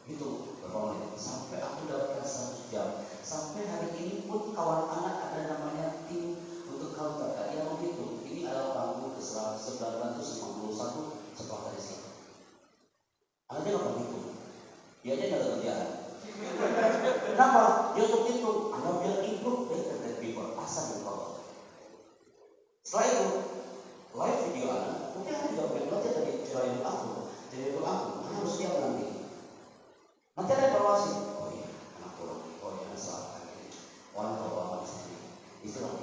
Speaker 6: itu berapa menit? Sampai aku dapatkan 100 jam. Sampai hari ini pun kawan anak ada namanya tim untuk counter. Dia begitu. Ini adalah tahun ke-1951 setelah tadi siang. Anaknya nggak begitu. Dia aja nggak ada kerjaan. Kenapa? Dia untuk itu. Anak biar improve better than before. Asal yang kau. Setelah itu, live video anak. Mungkin anak juga boleh belajar dari cara yang aku. Jadi itu aku. Anak harus siap nanti. Nanti ada evaluasi. Oh iya, anak pulang. Oh iya, salah. Orang tahu apa sendiri. Itulah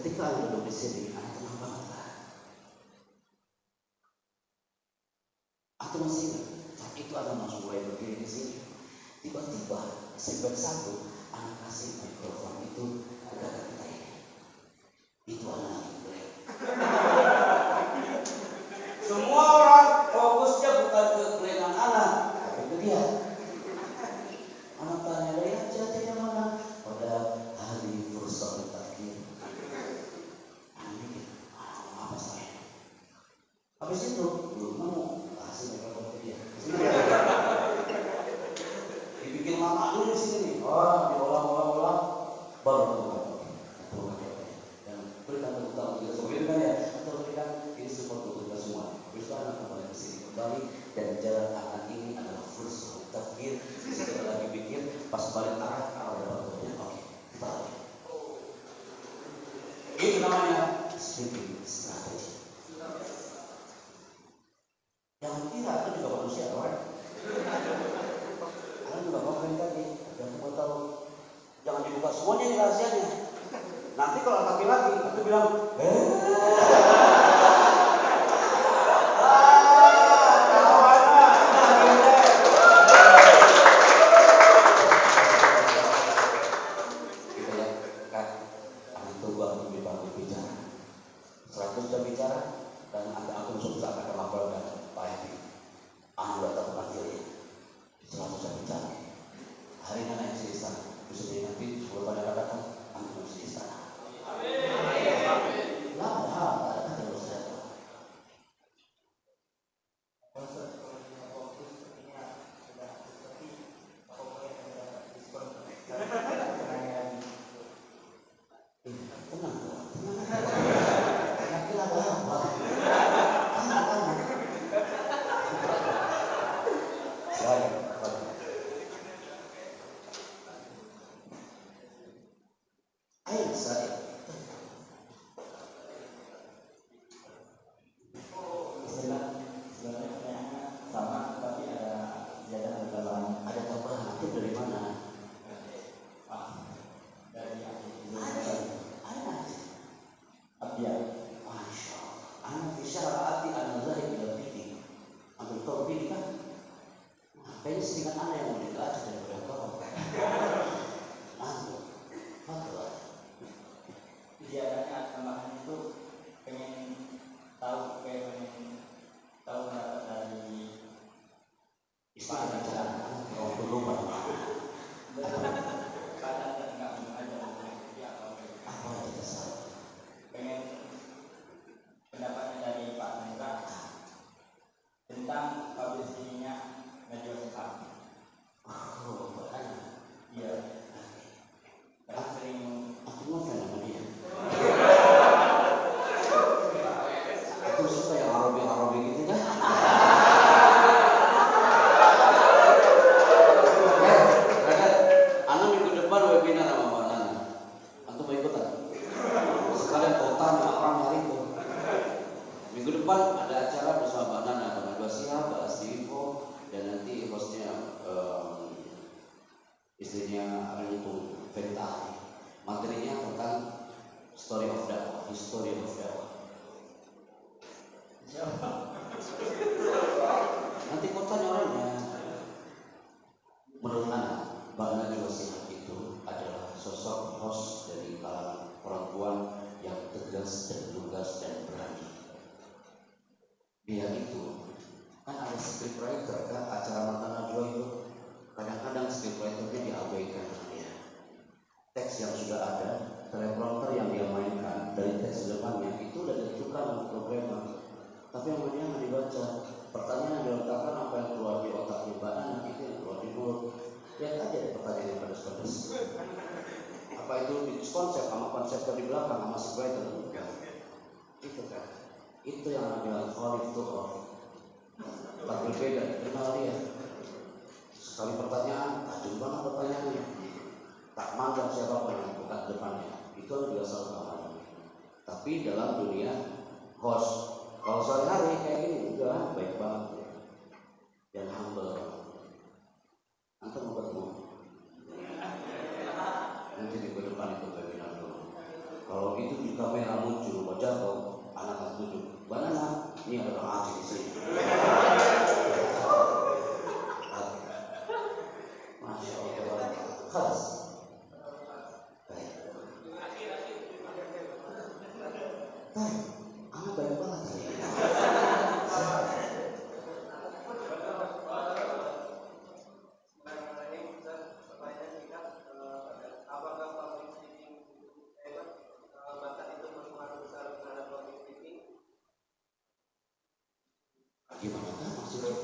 Speaker 6: Ketika Anda duduk di sini, Anda tenang banget lah. Atau masih ingat, saat itu Anda masuk mulai berdiri di sini. Tiba-tiba, segmen satu, Anda kasih mikrofon itu ke kakak kita ini. Itu Anda lagi break. Semua orang fokusnya bukan ke kelengan anak, tapi ke dia. Anak tanya, lihat jadinya mana? Pada hari Fursa terakhir. Anak mikir, apa saya? Habis itu, belum mau kasih mikrofon ke dia. Dibikin lama dulu di sini. Oh, diolah-olah, baru ketemu. Dan berikan tepuk tangan kita semua ya. Atau berikan ini support untuk kita semua. Terus anak kembali ke sini kembali dan jalan akan ini adalah Fursa terakhir. Kita lagi pikir pas balik arah ada waktunya. Oke, kita balik. Itu namanya speaking strategy. Jangan kira itu juga manusia, right? Kalian juga mau kalian tadi, jangan mau tahu. Jangan dibuka semuanya ini rahasianya. Nanti kalau laki-laki, aku bilang, kita lihat kan, akan coba lebih bagus bicara. 100 jam bicara dan aku susah akan melaporkan Pak Edi. Anda tak pernah diri. 100 jam bicara. Hari ini naik di istana. Bisa jadi nanti 10 pada katakan, Anda masih di istana. Tapi dalam dunia host, kalau sehari-hari kayak gini udah baik banget dan humble. Antum mau ketemu? Nanti di depan itu webinar dulu. Kalau gitu
Speaker 2: di kamera muncul wajah kau, anak tunjuk. Banana, ini ada orang Aceh di sini. Masya Allah, khas. Baik. Anak banyak banget sih. Gimana kan maksudnya?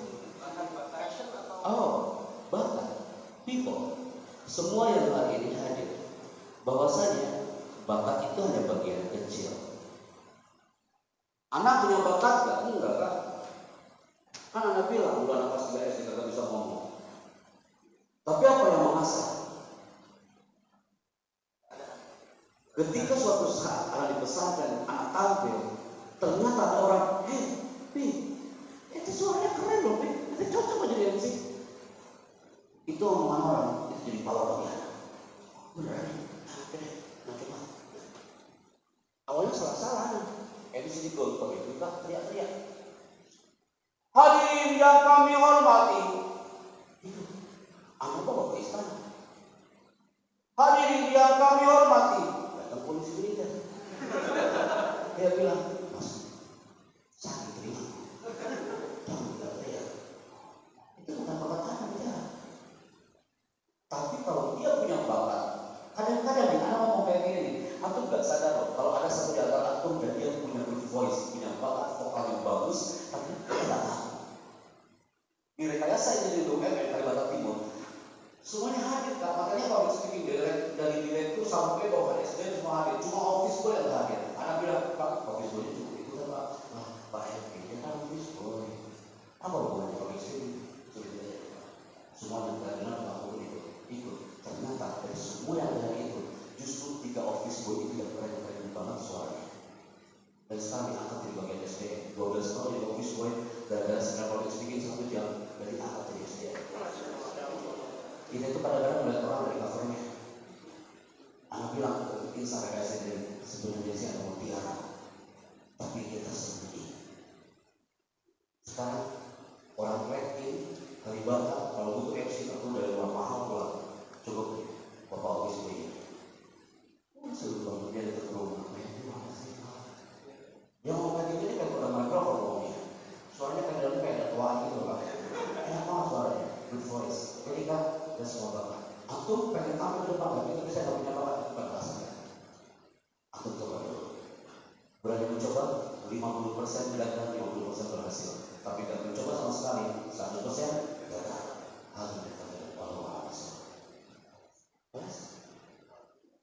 Speaker 2: Oh, bakat, people, semua yang hari ini hadir, bahwasanya bakat itu hanya bagian kecil. Anak punya bakat gak? Enggak kan? Kan anak bilang, udah anak kelas 3 SD kagak bisa ngomong. Tapi apa yang mengasah? Ketika suatu saat anak dibesarkan, anak tampil, ternyata ada orang, itu suaranya keren loh, itu cocok aja jadi MC. Itu omongan orang, itu jadi power bagi anak. Beneran nih, oke deh, nah coba. Awalnya salah-salah, MC di gold, begitu kita teriak-teriak. Hadirin yang kami hormati, itu anak bawa ke istana. Hadirin yang kami hormati, datang polisi militer. Dia bilang, Mas, sakit terima. Itu bukan bakat anak ya. Tapi kalau dia punya bakat, kadang-kadang nih anak ngomong kayak gini, antum gak sadar loh, kalau ada satu di antara antum dan dia punya good voice, punya bakat vokal yang bagus, tapi dia nggak tahu. Di rekayasa ini di UMN Kalimantan Timur, semuanya hadir kan, makanya public speaking dari direktur sampai bawah SD semua hadir, cuma office boy yang hadir. Anak bilang, Pak, office boy itu kan Pak Henry, dia kan office boy. Apa hubungannya public speaking? Semua yang terkenal bahwa ikut. Ternyata dari semua yang ada itu, justru 3 office boy itu yang keren-keren banget suaranya. Dan sekarang diangkat di bagian SDM, 12 tahun di office boy, dan sekarang public speaking 1 jam dari angkat dari SDM. Kita itu kadang-kadang melihat orang dari covernya. Anak bilang, mungkin sampai kayak saya sebenarnya sih ada mutiara, tapi dia tersembunyi. Sekarang orang tracking Kalibata, kalau butuh MC aku dari rumah mahal pulang, cukup bapak office boy. Suruh bangun dia datang ke rumah, mana sih? Dia ngomong kayak gini kan pada mikrofon ngomongnya, suaranya kan dalam kayak ada tuaan gitu kan. Enak banget suaranya, good voice. Jadi kan dan semua bakat. Antum pengen tampil di depan, tapi bisa nggak punya bakat bukan bahasanya. Antum coba dulu. Berani mencoba 50% gagal, 50% berhasil. Tapi tidak mencoba sama sekali 100% gagal. Harus dikatakan walau harus.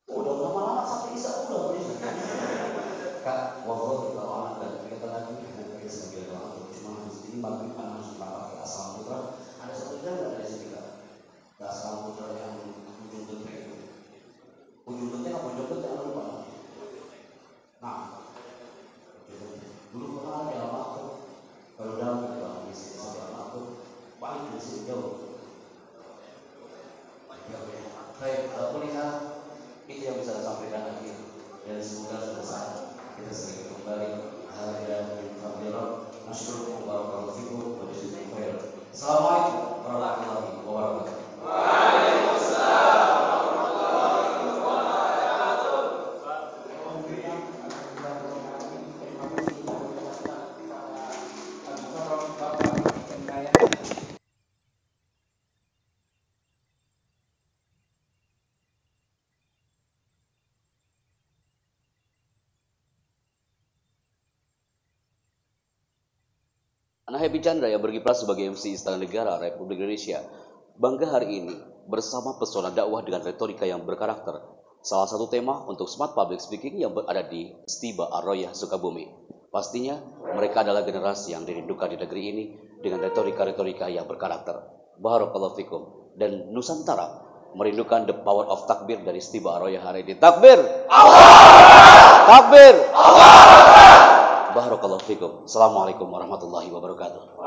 Speaker 2: Udah lama-lama sampai Isa udah beri. Kak, walau kita anak dan kita lagi kita sebagai orang cuma di sini bagi anak harus pakai asal putra. Ada satu jalan dari sini kan. Asal putra yang ujung genteng itu. Ujung genteng apa ujung genteng jangan lupa. Nah, dulu pernah ada dalam waktu kalau dalam kita di sini dalam waktu paling di sini jauh. Baik, kuliah itu yang bisa disampaikan lagi dan semoga selesai kita sering kembali hadirin hadirat masyaallah barakallahu fikum wa jazakumullahu khairan. Assalamualaikum warahmatullahi wabarakatuh. Anak Happy Chandra yang berkiprah sebagai MC Istana Negara Republik Indonesia bangga hari ini bersama pesona dakwah dengan retorika yang berkarakter. Salah satu tema untuk Smart Public Speaking yang berada di Stiba Ar-Royah Sukabumi. Pastinya mereka adalah generasi yang dirindukan di negeri ini dengan retorika-retorika yang berkarakter. Barakallahu fikum. Dan Nusantara merindukan the power of takbir dari Stiba Ar-Royah hari ini. Takbir! Allah! Takbir! Allah! Barakallahu fikum. Assalamualaikum warahmatullahi wabarakatuh.